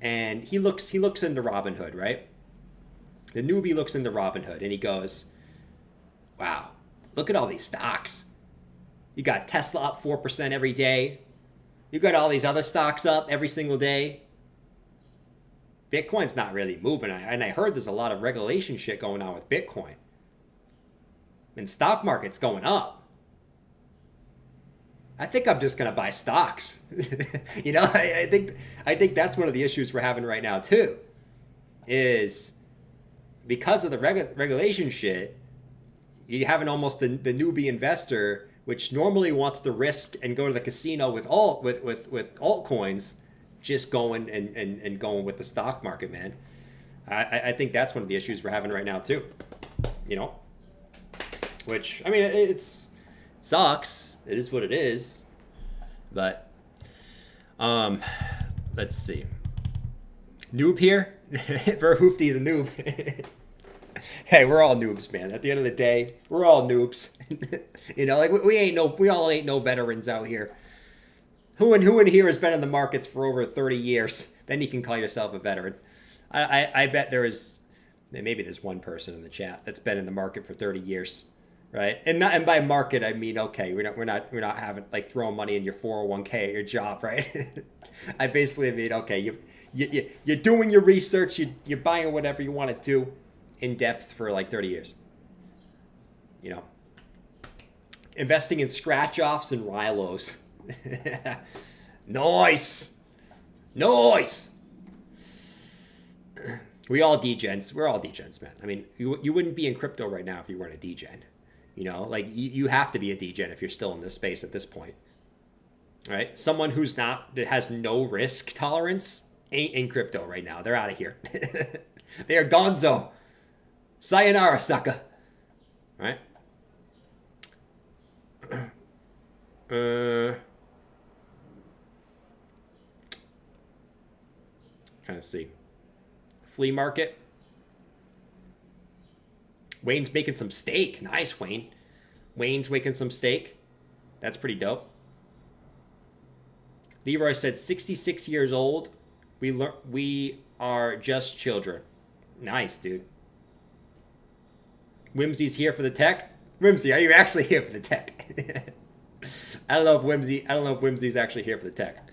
and he looks into Robinhood, right? The newbie looks into Robinhood, and he goes, Wow. Look at all these stocks. You got Tesla up 4% every day. You got all these other stocks up every single day. Bitcoin's not really moving. And I heard there's a lot of regulation shit going on with Bitcoin. And stock market's going up. I think I'm just gonna buy stocks. You know, I think that's one of the issues we're having right now too. Is because of the regulation shit, you have almost the newbie investor, which normally wants to risk and go to the casino with altcoins, just going and going with the stock market, man. I think that's one of the issues we're having right now too. You know, which I mean, it sucks. It is what it is. But let's see. Noob here. Verhoofdy's a noob. Hey, we're all noobs, man. At the end of the day, we're all noobs. You know, like we all ain't no veterans out here. Who in here has been in the markets for over 30 years? Then you can call yourself a veteran. I bet maybe there's one person in the chat that's been in the market for 30 years, right? And by market I mean, okay, we're not having like throwing money in your 401k at your job, right? I basically mean, okay, you're doing your research, you're buying whatever you want to do in depth for like 30 years. You know, investing in scratch offs and Rilos. Nice. We all degens. We're all degens, man. I mean, you wouldn't be in crypto right now if you weren't a degen. You know, like you have to be a degen if you're still in this space at this point. Right? Someone that has no risk tolerance ain't in crypto right now. They're out of here. They are gonzo. Sayonara, sucker. Right? Kind of see. Flea market. Wayne's making some steak. Nice, Wayne. Wayne's making some steak. That's pretty dope. Leroy said 66 years old. We are just children. Nice, dude. Whimsy's here for the tech. Whimsy, are you actually here for the tech? I don't know if Whimsy's actually here for the tech.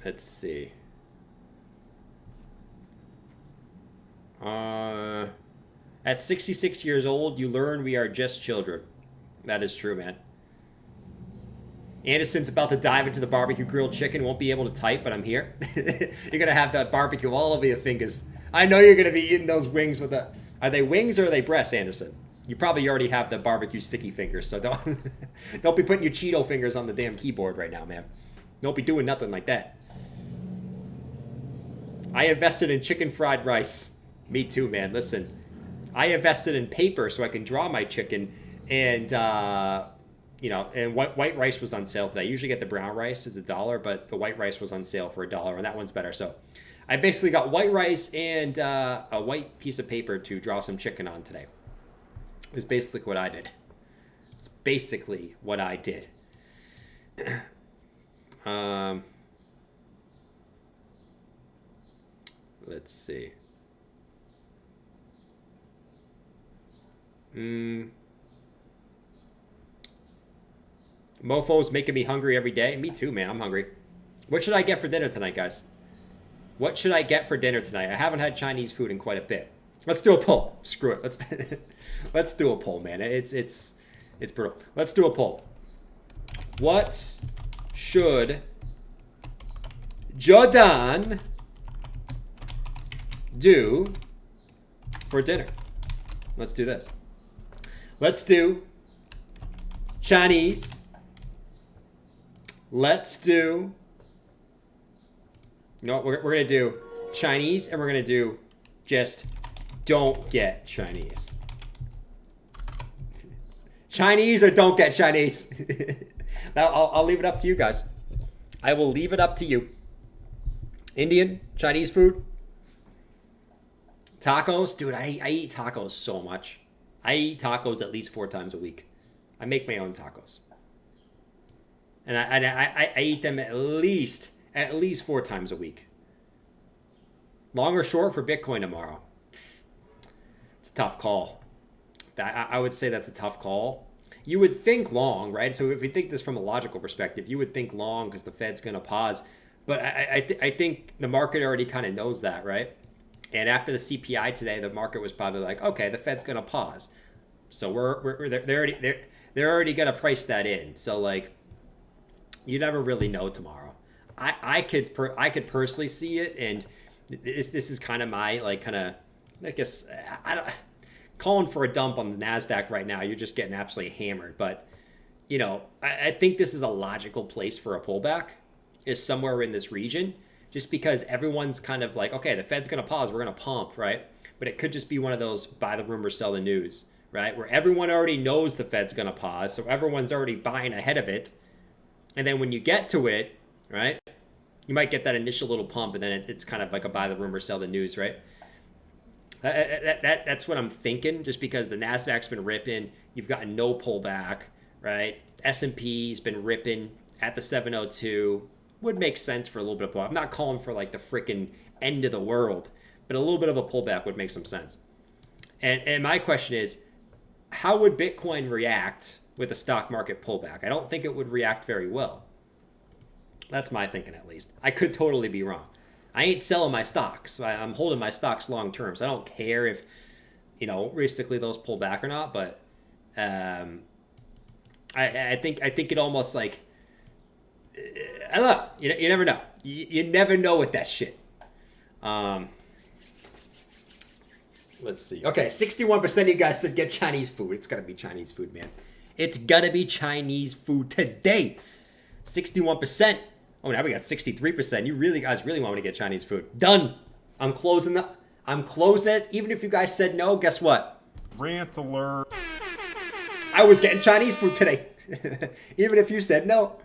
Let's see. At 66 years old, you learn we are just children. That is true, man. Anderson's about to dive into the barbecue grilled chicken. Won't be able to type, but I'm here. You're going to have that barbecue all over your fingers. I know you're going to be eating those wings with the... Are they wings or are they breasts, Anderson? You probably already have the barbecue sticky fingers, so don't be putting your Cheeto fingers on the damn keyboard right now, man. Don't be doing nothing like that. I invested in chicken fried rice. Me too, man. Listen, I invested in paper so I can draw my chicken, and and white rice was on sale today. I usually get the brown rice, it's $1, but the white rice was on sale for $1, and that one's better. So I basically got white rice and a white piece of paper to draw some chicken on today. It's basically what I did. It's basically what I did. Let's see. Mofo's making me hungry every day. Me too, man. I'm hungry. What should I get for dinner tonight, guys? What should I get for dinner tonight? I haven't had Chinese food in quite a bit. Let's do a poll. Screw it. Let's do a poll, man. It's brutal. Let's do a poll. What should Jordan do for dinner? Let's do this. Let's do Chinese. Let's do... You know what? We're going to do Chinese, and we're going to do just don't get Chinese. Chinese or don't get Chinese. Now, I'll leave it up to you guys. I will leave it up to you. Indian, Chinese food. Tacos. Dude, I eat tacos so much. I eat tacos at least 4 times a week. I make my own tacos. And I eat them at least 4 times a week. Long or short for Bitcoin tomorrow? It's a tough call. I would say that's a tough call. You would think long, right? So if we think this from a logical perspective, you would think long because the Fed's going to pause. But I think the market already kind of knows that, right? And after the CPI today, the market was probably like, okay, the Fed's going to pause. So they're already going to price that in. So like, you never really know tomorrow. I could personally see it, and this is kind of my like kind of, I guess I don't. Calling for a dump on the NASDAQ right now, you're just getting absolutely hammered. But, you know, I think this is a logical place for a pullback, is somewhere in this region, just because everyone's kind of like, okay, the Fed's going to pause, we're going to pump, right? But it could just be one of those buy the rumor, sell the news, right? Where everyone already knows the Fed's going to pause, so everyone's already buying ahead of it. And then when you get to it, right, you might get that initial little pump, and then it's kind of like a buy the rumor, sell the news, right? That's what I'm thinking, just because the NASDAQ's been ripping. You've gotten no pullback, right? S&P's been ripping at the 702. Would make sense for a little bit of pullback. I'm not calling for like the freaking end of the world, but a little bit of a pullback would make some sense. And my question is, how would Bitcoin react with a stock market pullback? I don't think it would react very well. That's my thinking, at least. I could totally be wrong. I ain't selling my stocks. I'm holding my stocks long term, so I don't care if, you know, realistically those pull back or not. But I think it almost like, I don't know. You never know. You never know with that shit. Let's see. Okay, 61% of you guys said get Chinese food. It's gotta be Chinese food, man. It's gotta be Chinese food today. 61%. Oh, now we got 63%. You guys really want me to get Chinese food. Done. I'm closing it. Even if you guys said no, guess what? Rant alert. I was getting Chinese food today. Even if you said no.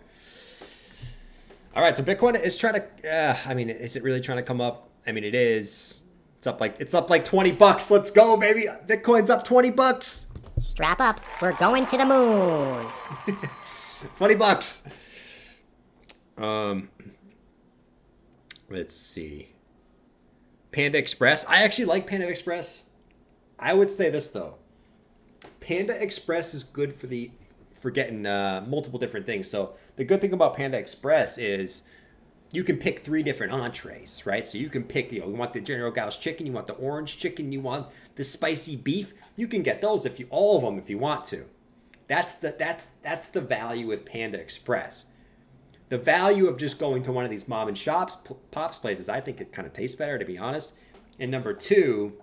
All right, so Bitcoin is trying to, I mean, is it really trying to come up? I mean, it is. It's up like 20 bucks. Let's go, baby. Bitcoin's up 20 bucks. Strap up. We're going to the moon. 20 bucks. Let's see. Panda Express. I actually like Panda Express. I would say this though. Panda Express is good for getting multiple different things. So the good thing about Panda Express is you can pick 3 different entrees, right? So you can pick, you want the General Gao's chicken, you want the orange chicken, you want the spicy beef. You can get those all of them if you want to. That's the value with Panda Express. The value of just going to one of these mom and pops places, I think it kind of tastes better, to be honest. And number 2,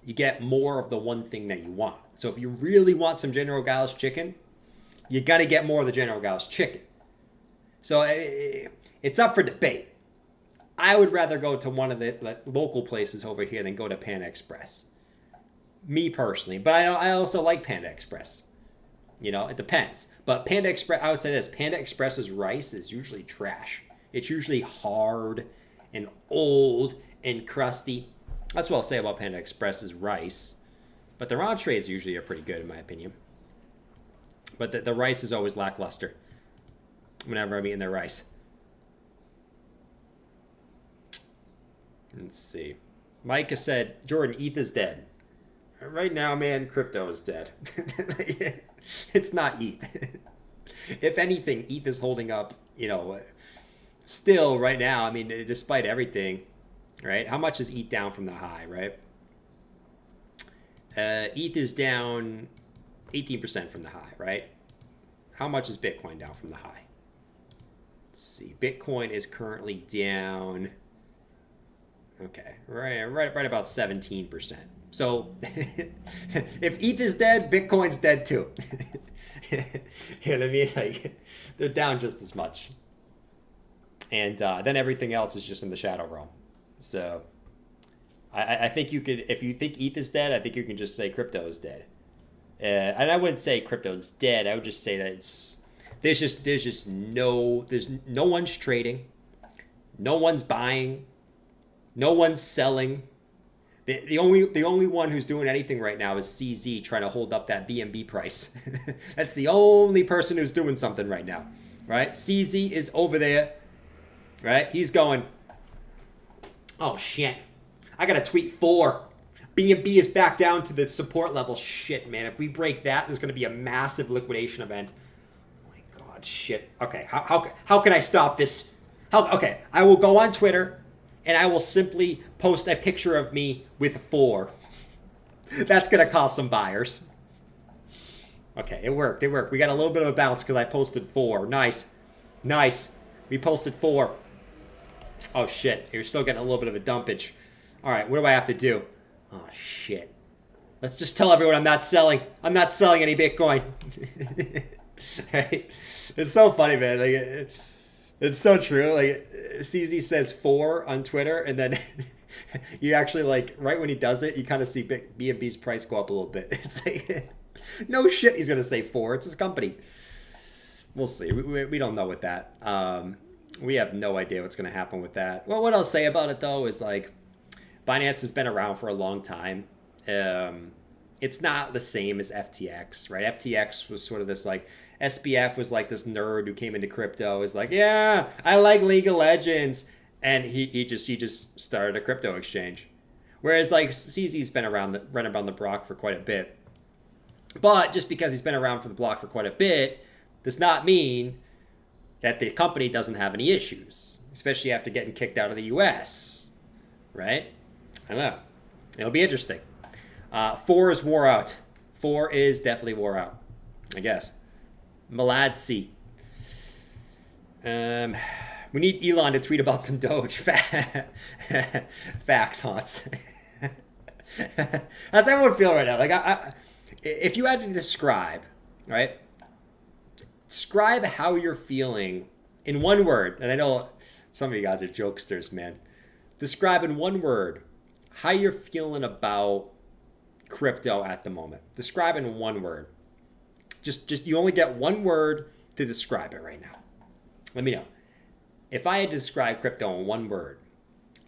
you get more of the one thing that you want. So if you really want some General Gao's chicken, you got to get more of the General Gao's chicken. So it's up for debate. I would rather go to one of the local places over here than go to Panda Express. Me personally. But I also like Panda Express. You know, it depends. But Panda Express, I would say this, Panda Express's rice is usually trash. It's usually hard and old and crusty. That's what I'll say about Panda Express's rice. But their entrees usually are pretty good, in my opinion. But the rice is always lackluster whenever I'm eating their rice. Let's see. Mike has said, Jordan, ETH is dead. Right now, man, crypto is dead. It's not ETH. If anything, ETH is holding up, you know, still right now. I mean, despite everything, right? How much is ETH down from the high, right? ETH is down 18% from the high, right? How much is Bitcoin down from the high? Let's see. Bitcoin is currently down, okay, right about 17%. So if ETH is dead, Bitcoin's dead too. You know what I mean? Like, they're down just as much. And then everything else is just in the shadow realm. So I think you could, if you think ETH is dead, I think you can just say crypto is dead. And I wouldn't say crypto is dead. I would just say that there's no one's trading, no one's buying, no one's selling. The only one who's doing anything right now is CZ trying to hold up that BNB price. That's the only person who's doing something right now, right? CZ is over there, right? He's going, oh shit, I gotta tweet 4. BNB is back down to the support level. Shit, man. If we break that, there's going to be a massive liquidation event. Oh my God, shit. Okay, how can I stop this? Okay, I will go on Twitter and I will simply post a picture of me with 4. That's going to cause some buyers. Okay, it worked. It worked. We got a little bit of a bounce because I posted 4. Nice. Nice. We posted 4. Oh, shit. You're still getting a little bit of a dumpage. All right, what do I have to do? Oh, shit. Let's just tell everyone I'm not selling. I'm not selling any Bitcoin. Right? It's so funny, man. Like, it's so true. Like, CZ says 4 on Twitter, and then you actually, like, right when he does it, you kind of see BNB's price go up a little bit. It's like, no shit he's going to say 4. It's his company. We'll see. We don't know with that. We have no idea what's going to happen with that. Well, what I'll say about it, though, is, like, Binance has been around for a long time. It's not the same as FTX, right? FTX was sort of this, like, SBF was like this nerd who came into crypto. Is like, yeah, I like League of Legends, and he just started a crypto exchange. Whereas like CZ's been around the block for quite a bit. But just because he's been around for the block for quite a bit does not mean that the company doesn't have any issues, especially after getting kicked out of the US, right? I don't know. It'll be interesting. 4 is wore out. 4 is definitely wore out, I guess. Maladsi. We need Elon to tweet about some Doge. Facts, Hans. How's everyone feel right now? Like, if you had to describe, right? Describe how you're feeling in one word. And I know some of you guys are jokesters, man. Describe in one word how you're feeling about crypto at the moment. Describe in one word. Just you only get one word to describe it right now. Let me know. If I had to describe crypto in one word,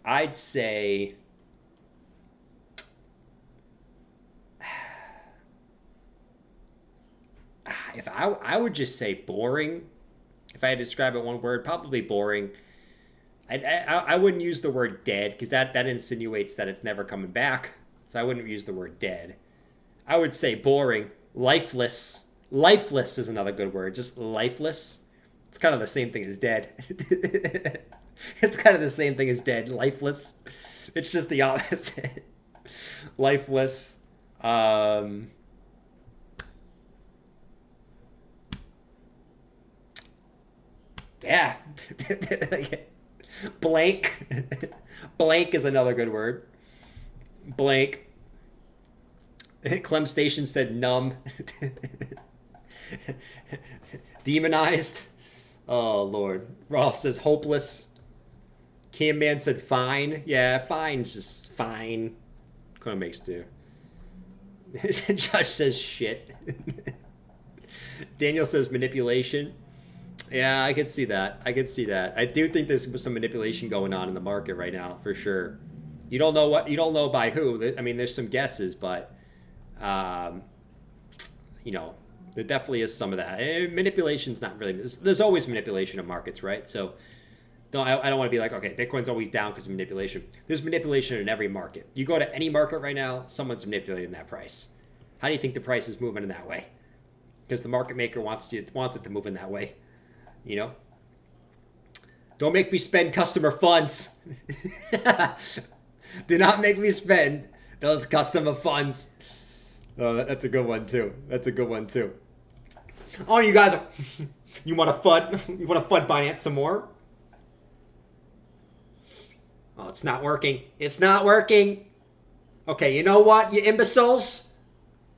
I'd say if I would just say boring. If I had to describe it in one word, probably boring. I wouldn't use the word dead because that insinuates that it's never coming back. So I wouldn't use the word dead. I would say boring, lifeless. Lifeless is another good word. Just lifeless. It's kind of the same thing as dead. It's kind of the same thing as dead. Lifeless. It's just the opposite. Lifeless. Yeah. Blank. Blank is another good word. Blank. Clem Station said numb. Demonized. Oh, Lord. Ross says hopeless. Camirand said fine. Yeah, fine's just fine. Kind of makes do. Josh says shit. Daniel says manipulation. Yeah, I could see that. I do think there's some manipulation going on in the market right now, for sure. You don't know by who. I mean, there's some guesses, but there definitely is some of that. And manipulation's not really. There's always manipulation in markets, right? So, I don't want to be like, okay, Bitcoin's always down because of manipulation. There's manipulation in every market. You go to any market right now, someone's manipulating that price. How do you think the price is moving in that way? Because the market maker wants it to move in that way. You know? Don't make me spend customer funds. Do not make me spend those customer funds. Oh, that's a good one too. Oh, you guys, you want to FUD? You want to FUD Binance some more? Oh, it's not working. Okay, you know what, you imbeciles?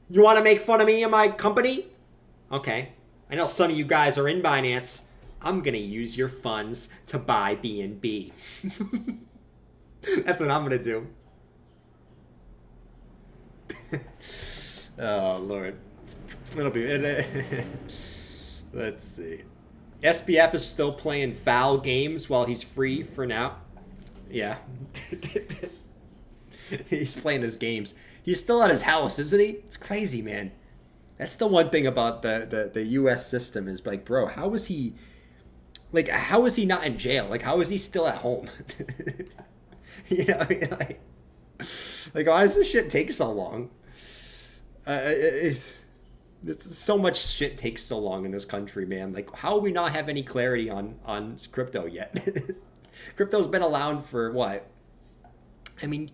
You want to make fun of me and my company? Okay, I know some of you guys are in Binance. I'm going to use your funds to buy BNB. That's what I'm going to do. Oh, Lord. It'll be... Let's see. SBF is still playing foul games while he's free for now. Yeah. He's playing his games. He's still at his house, isn't he? It's crazy, man. That's the one thing about the U.S. system is like, bro, how is he not in jail? Like, how is he still at home? You know, I mean, like, Like, why does this shit take so long? It's so much shit takes so long in this country, man. Like, how do we not have any clarity on crypto yet? Crypto's been around for what? I mean,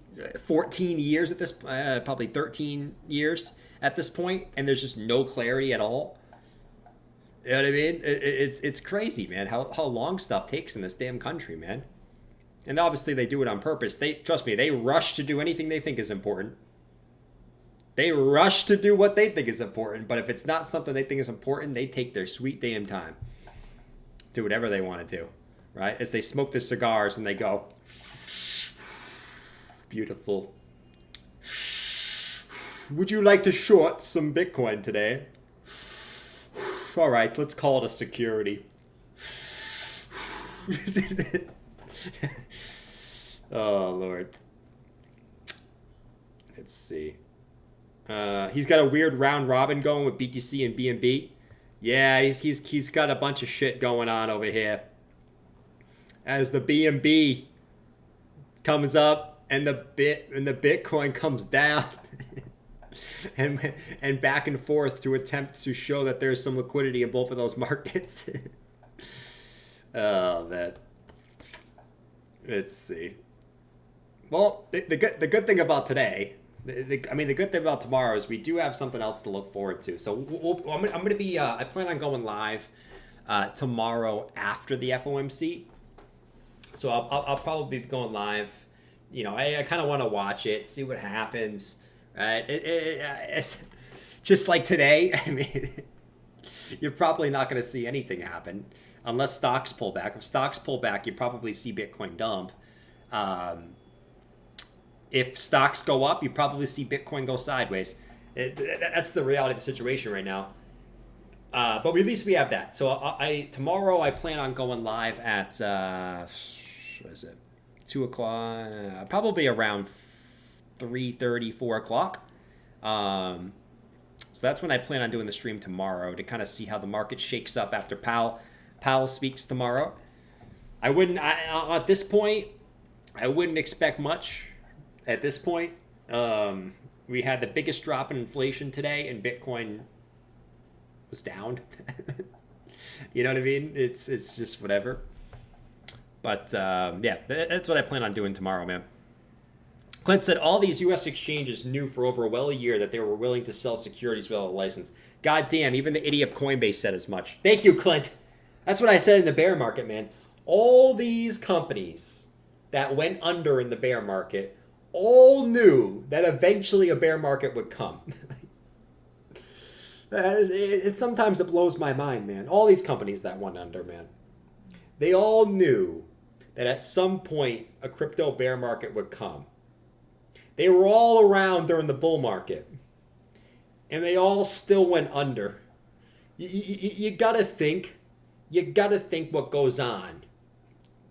14 years at this, probably 13 years at this point, and there's just no clarity at all. You know what I mean? It's crazy, man. How long stuff takes in this damn country, man. And obviously they do it on purpose. Trust me, they rush to do anything they think is important. They rush to do what they think is important, but if it's not something they think is important, they take their sweet damn time. Do whatever they want to do, right? As they smoke their cigars and they go, beautiful. Would you like to short some Bitcoin today? All right, let's call it a security. Oh, Lord. Let's see. He's got a weird round robin going with BTC and BNB. Yeah, he's got a bunch of shit going on over here. As the BNB comes up and the Bitcoin comes down, and back and forth to attempt to show that there's some liquidity in both of those markets. Oh, man. Let's see. Well, the good thing about today, the good thing about tomorrow is we do have something else to look forward to. So I'm going to be, I plan on going live tomorrow after the FOMC. So I'll probably be going live. You know, I kind of want to watch it, see what happens. Right? It's just like today. I mean, you're probably not going to see anything happen unless stocks pull back. If stocks pull back, you probably see Bitcoin dump. If stocks go up, you probably see Bitcoin go sideways. That's the reality of the situation right now. But at least we have that. So tomorrow I plan on going live at what is it? 2 o'clock, probably around 3:30, 4 o'clock. So that's when I plan on doing the stream tomorrow to kind of see how the market shakes up after Powell speaks tomorrow. At this point, I wouldn't expect much. At this point, we had the biggest drop in inflation today, and Bitcoin was down. You know what I mean? It's just whatever. But yeah, that's what I plan on doing tomorrow, man. Clint said all these U.S. exchanges knew for over a year that they were willing to sell securities without a license. God damn, even the idiot of Coinbase said as much. Thank you, Clint. That's what I said in the bear market, man. All these companies that went under in the bear market all knew that eventually a bear market would come. Sometimes it blows my mind, man. All these companies that went under, man. They all knew that at some point a crypto bear market would come. They were all around during the bull market. And they all still went under. You gotta think what goes on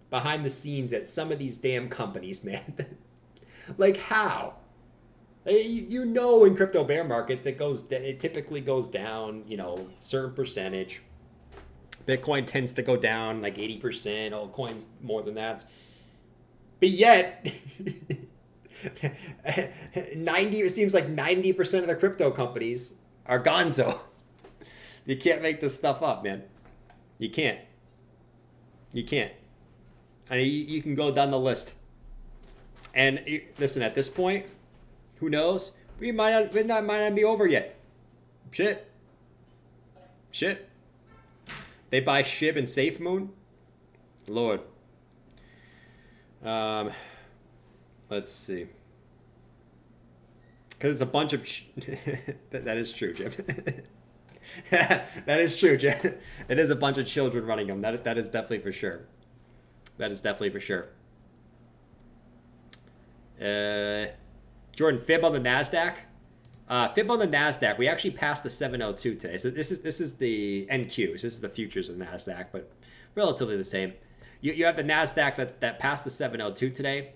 behind the scenes at some of these damn companies, man. Like how? You know, in crypto bear markets, it typically goes down, you know, certain percentage. Bitcoin tends to go down like 80%, altcoins more than that. But yet, it seems like 90% of the crypto companies are gonzo. You can't make this stuff up, man. You can't. I mean, you can go down the list. And listen, at this point, who knows? It might not be over yet. Shit. They buy SHIB and SafeMoon. Lord. Let's see. Because it's a bunch of... that is true, Jim. That is true, Jim. It is a bunch of children running them. That is definitely for sure. Jordan, fib on the NASDAQ? Fib on the NASDAQ, we actually passed the 702 today. So this is the NQ. So this is the futures of NASDAQ, but relatively the same. You have the NASDAQ that passed the 702 today.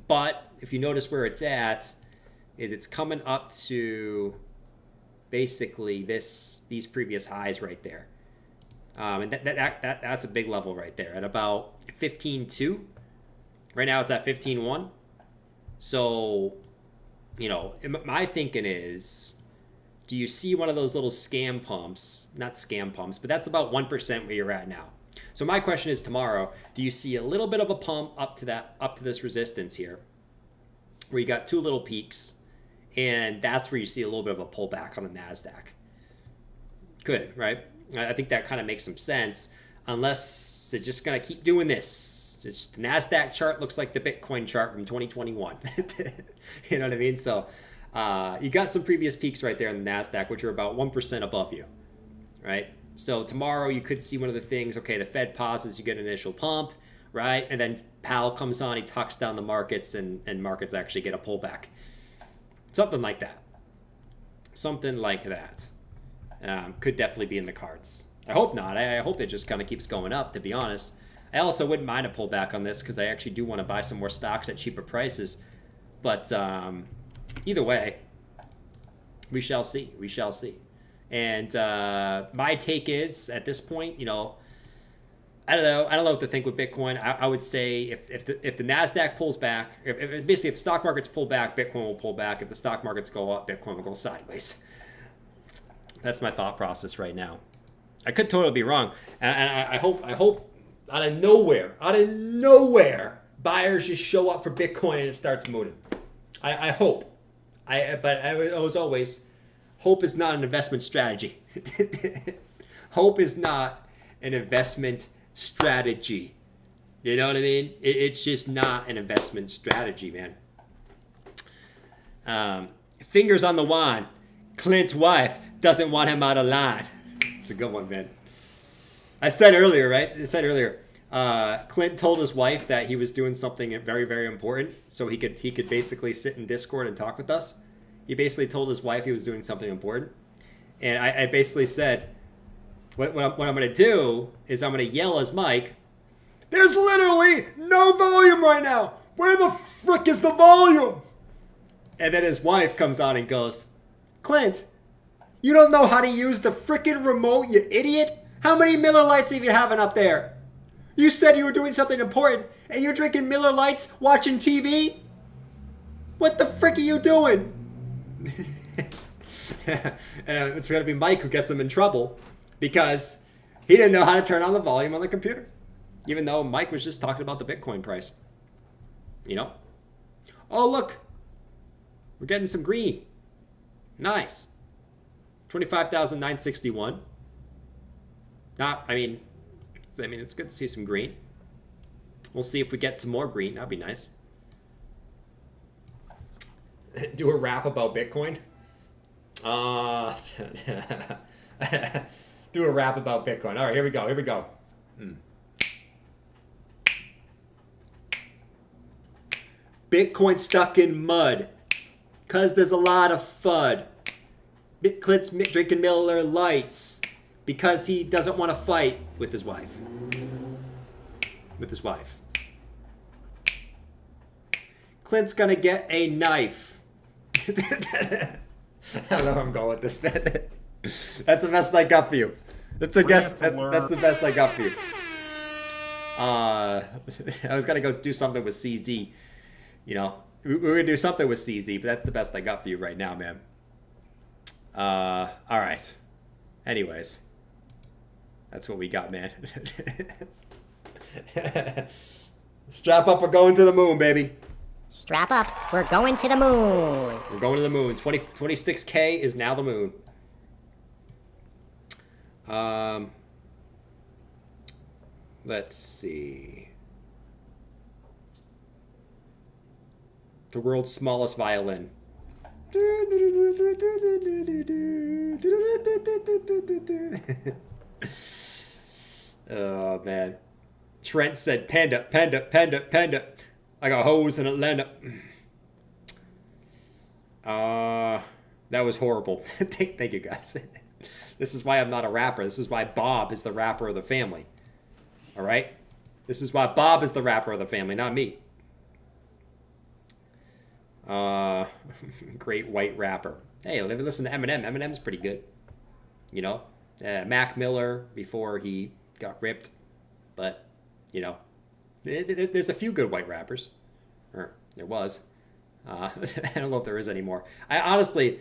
But if you notice where it's at, is it's coming up to basically these previous highs right there. And that's a big level right there at about 15.2. Right now it's at 15.1. So, my thinking is, do you see one of those little scam pumps? Not scam pumps, but that's about 1% where you're at now. So my question is tomorrow, do you see a little bit of a pump up to this resistance here, where you got two little peaks, and that's where you see a little bit of a pullback on the NASDAQ? Good, right? I think that kind of makes some sense, unless it's just going to keep doing this. Just the NASDAQ chart looks like the Bitcoin chart from 2021. You know what I mean? So you got some previous peaks right there in the NASDAQ, which are about 1% above you, right? So tomorrow you could see one of the things, okay, the Fed pauses, you get an initial pump, right? And then Powell comes on, he talks down the markets, and markets actually get a pullback. Something like that. Something like that. Could definitely be in the cards. I hope not. I hope it just kind of keeps going up, to be honest. I also wouldn't mind a pullback on this because I actually do want to buy some more stocks at cheaper prices. But either way, we shall see. We shall see. And my take is, at this point, I don't know. I don't know what to think with Bitcoin. I would say if the NASDAQ pulls back, if the stock markets pull back, Bitcoin will pull back. If the stock markets go up, Bitcoin will go sideways. That's my thought process right now. I could totally be wrong, and I hope out of nowhere, buyers just show up for Bitcoin and it starts moving. I hope. But as always, hope is not an investment strategy. Hope is not an investment strategy. You know what I mean? It's just not an investment strategy, man. Fingers on the wand. Clint's wife doesn't want him out of line. It's a good one, man. I said earlier, right? Clint told his wife that he was doing something very, very important, so he could basically sit in Discord and talk with us. He basically told his wife he was doing something important, and I basically said, what I'm going to do is I'm going to yell as Mike, "There's literally no volume right now. Where the frick is the volume?" And then his wife comes on and goes, "Clint, you don't know how to use the frickin' remote, you idiot? How many Miller Lights have you having up there? You said you were doing something important, and you're drinking Miller Lights, watching TV? What the frick are you doing?" And it's going to be Mike who gets him in trouble because he didn't know how to turn on the volume on the computer, even though Mike was just talking about the Bitcoin price. Oh, look, we're getting some green. Nice. 25,961. It's good to see some green. We'll see if we get some more green. That'd be nice. Do a rap about Bitcoin. Do a rap about Bitcoin. All right, here we go. Bitcoin stuck in mud, 'cause there's a lot of FUD. Clint's drinking Miller Lights because he doesn't want to fight with his wife. Clint's gonna get a knife. I don't know where I'm going with this, man. That's the best I got for you. That's the best I got for you. I was gonna go do something with CZ. We're gonna do something with CZ, but that's the best I got for you right now, man. All right. Anyways, that's what we got, man. Strap up, we're going to the moon, baby. Strap up, we're going to the moon. We're going to the moon. 26K is now the moon. Let's see. The world's smallest violin. Oh, man. Trent said, "Panda, panda, panda, panda. I got hoes in Atlanta." That was horrible. Thank you, guys. This is why I'm not a rapper. This is why Bob is the rapper of the family. All right? This is why Bob is the rapper of the family, not me. Great white rapper. Hey, listen to Eminem. Eminem's pretty good. Mac Miller before he got ripped. But, there's a few good white rappers. Or there was. I don't know if there is anymore. I don't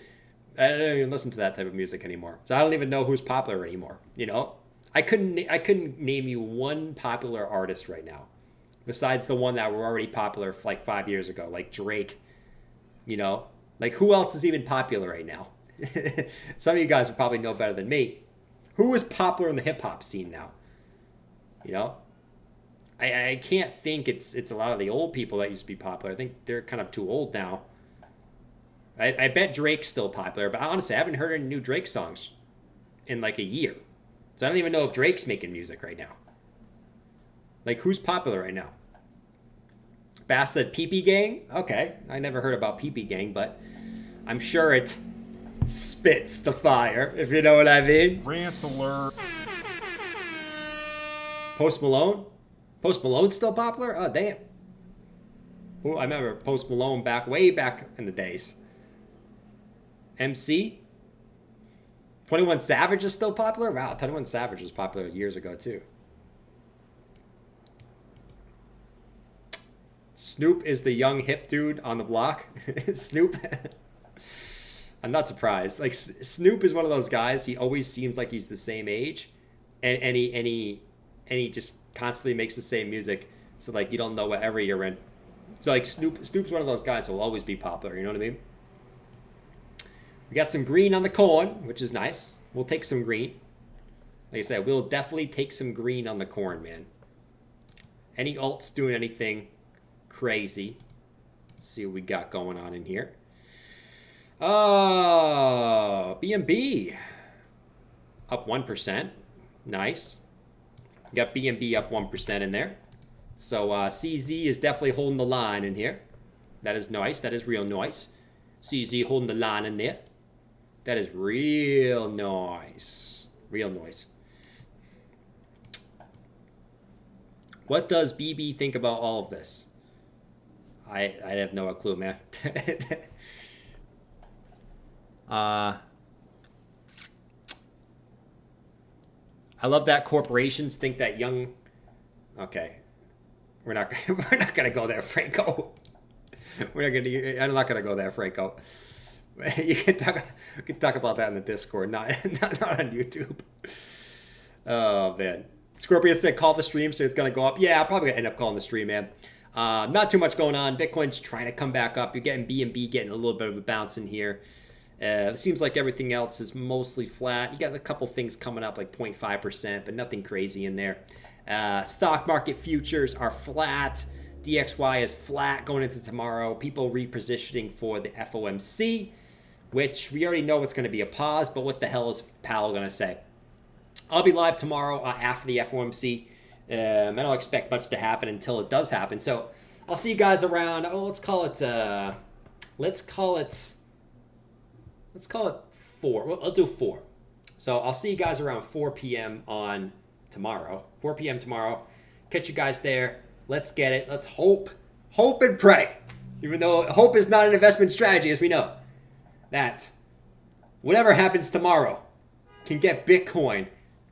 even listen to that type of music anymore. So I don't even know who's popular anymore. You know, I couldn't name you one popular artist right now, besides the one that were already popular like 5 years ago, like Drake. You know, like who else is even popular right now? Some of you guys would probably know better than me. Who is popular in the hip hop scene now? You know, I can't think it's a lot of the old people that used to be popular. I think they're kind of too old now. I bet Drake's still popular, but honestly, I haven't heard any new Drake songs in like a year. So I don't even know if Drake's making music right now. Like, who's popular right now? Bass said PP Gang? Okay, I never heard about PP Gang, but I'm sure it spits the fire, if you know what I mean. Rant alert. Post Malone? Post Malone's still popular? Oh, damn. Ooh, I remember Post Malone way back in the days. MC? 21 Savage is still popular? Wow, 21 Savage was popular years ago, too. Snoop is the young hip dude on the block. Snoop? I'm not surprised. Like, Snoop is one of those guys, he always seems like he's the same age. And he just constantly makes the same music, so like you don't know what era you're in. So like Snoop's one of those guys who will always be popular. You know what I mean? We got some green on the corn, which is nice. We'll take some green. Like I said, we'll definitely take some green on the corn, man. Any alts doing anything crazy? Let's see what we got going on in here. Oh, BNB up 1%. Nice. Got BNB up 1% in there. So CZ is definitely holding the line in here. That is nice. That is real nice. CZ holding the line in there. That is real nice. Real nice. What does BB think about all of this? I have no clue, man. I love that corporations think that young. Okay, we're not gonna go there, Franco. I'm not gonna go there, Franco. You can talk about that in the Discord, not on YouTube. Oh man, Scorpio said call the stream, so it's gonna go up. Yeah, I'm probably gonna end up calling the stream, man. Not too much going on. Bitcoin's trying to come back up. You're getting BNB getting a little bit of a bounce in here. It seems like everything else is mostly flat. You got a couple things coming up like 0.5%, but nothing crazy in there. Stock market futures are flat. DXY is flat going into tomorrow. People repositioning for the FOMC, which we already know it's going to be a pause, but what the hell is Powell going to say? I'll be live tomorrow after the FOMC. I don't expect much to happen until it does happen. So I'll see you guys around. Oh, let's call it 4. Well, I'll do 4. So I'll see you guys around 4 p.m. on tomorrow. 4 p.m. tomorrow. Catch you guys there. Let's get it. Let's hope and pray. Even though hope is not an investment strategy, as we know, that whatever happens tomorrow can get Bitcoin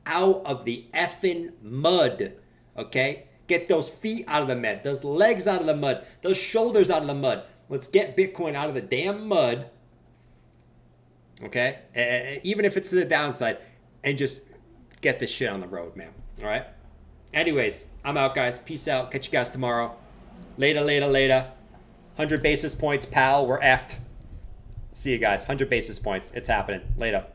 out of the effing mud. Okay? Get those feet out of the mud, those legs out of the mud, those shoulders out of the mud. Let's get Bitcoin out of the damn mud. Okay? Even if it's to the downside, and just get this shit on the road, man. All right? Anyways, I'm out, guys. Peace out. Catch you guys tomorrow. Later. 100 basis points, pal. We're effed. See you guys. 100 basis points. It's happening. Later.